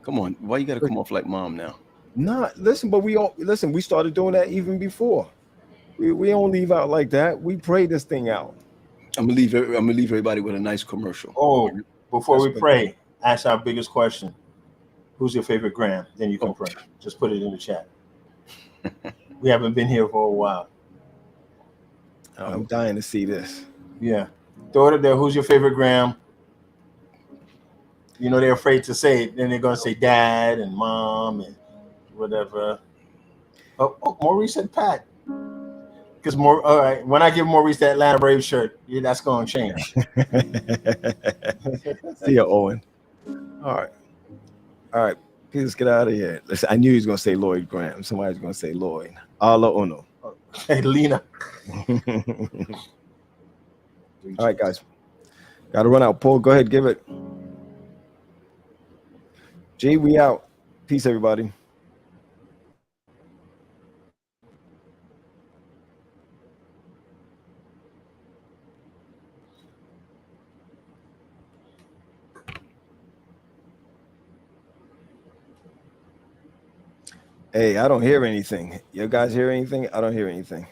Come on, why you got to come off like mom now? Nah, listen, but we started doing that even before. We don't leave out like that. We pray this thing out. I'm gonna leave everybody with a nice commercial. Oh, before we pray, ask our biggest question. Who's your favorite Graham? Then you can pray. Just put it in the chat. We haven't been here for a while. I'm dying to see this. Yeah. Throw it up there. Who's your favorite Graham? You know, they're afraid to say it. Then they're going to say dad and mom and whatever. Oh, Maurice and Pat. Because all right, when I give Maurice that Atlanta Braves shirt, that's going to change. See you, Owen. All right. Please get out of here. Listen, I knew he was going to say Lloyd Graham. Somebody's going to say Lloyd. Alla uno. Hey, Lena. All right, guys. Got to run out. Paul, go ahead. Give it. G, we out. Peace, everybody. Hey, I don't hear anything. You guys hear anything? I don't hear anything.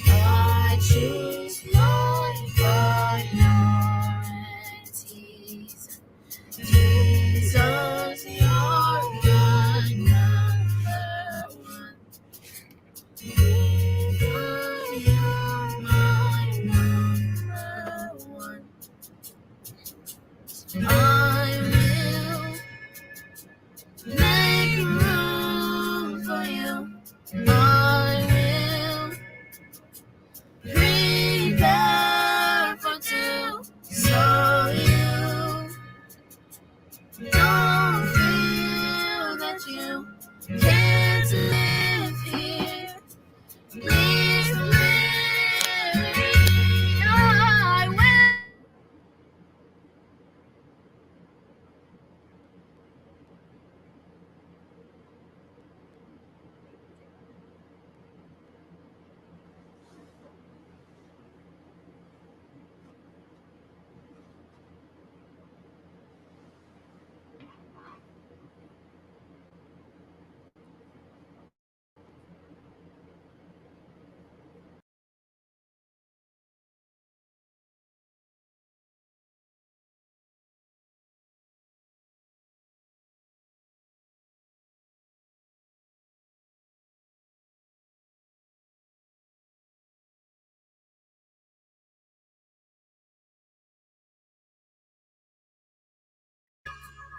I choose my priorities. Jesus, you're my number one. You're my number one. I will make room for you. I will bring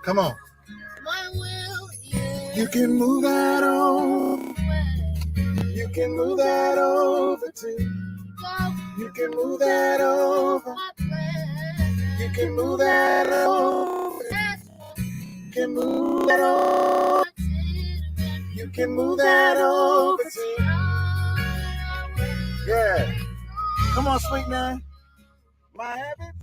Come on. You can move that over. You can move that over too. You can move that over. You can move that over. You can move that over. You can move that over too. Yeah. Come on, sweet man. My habit.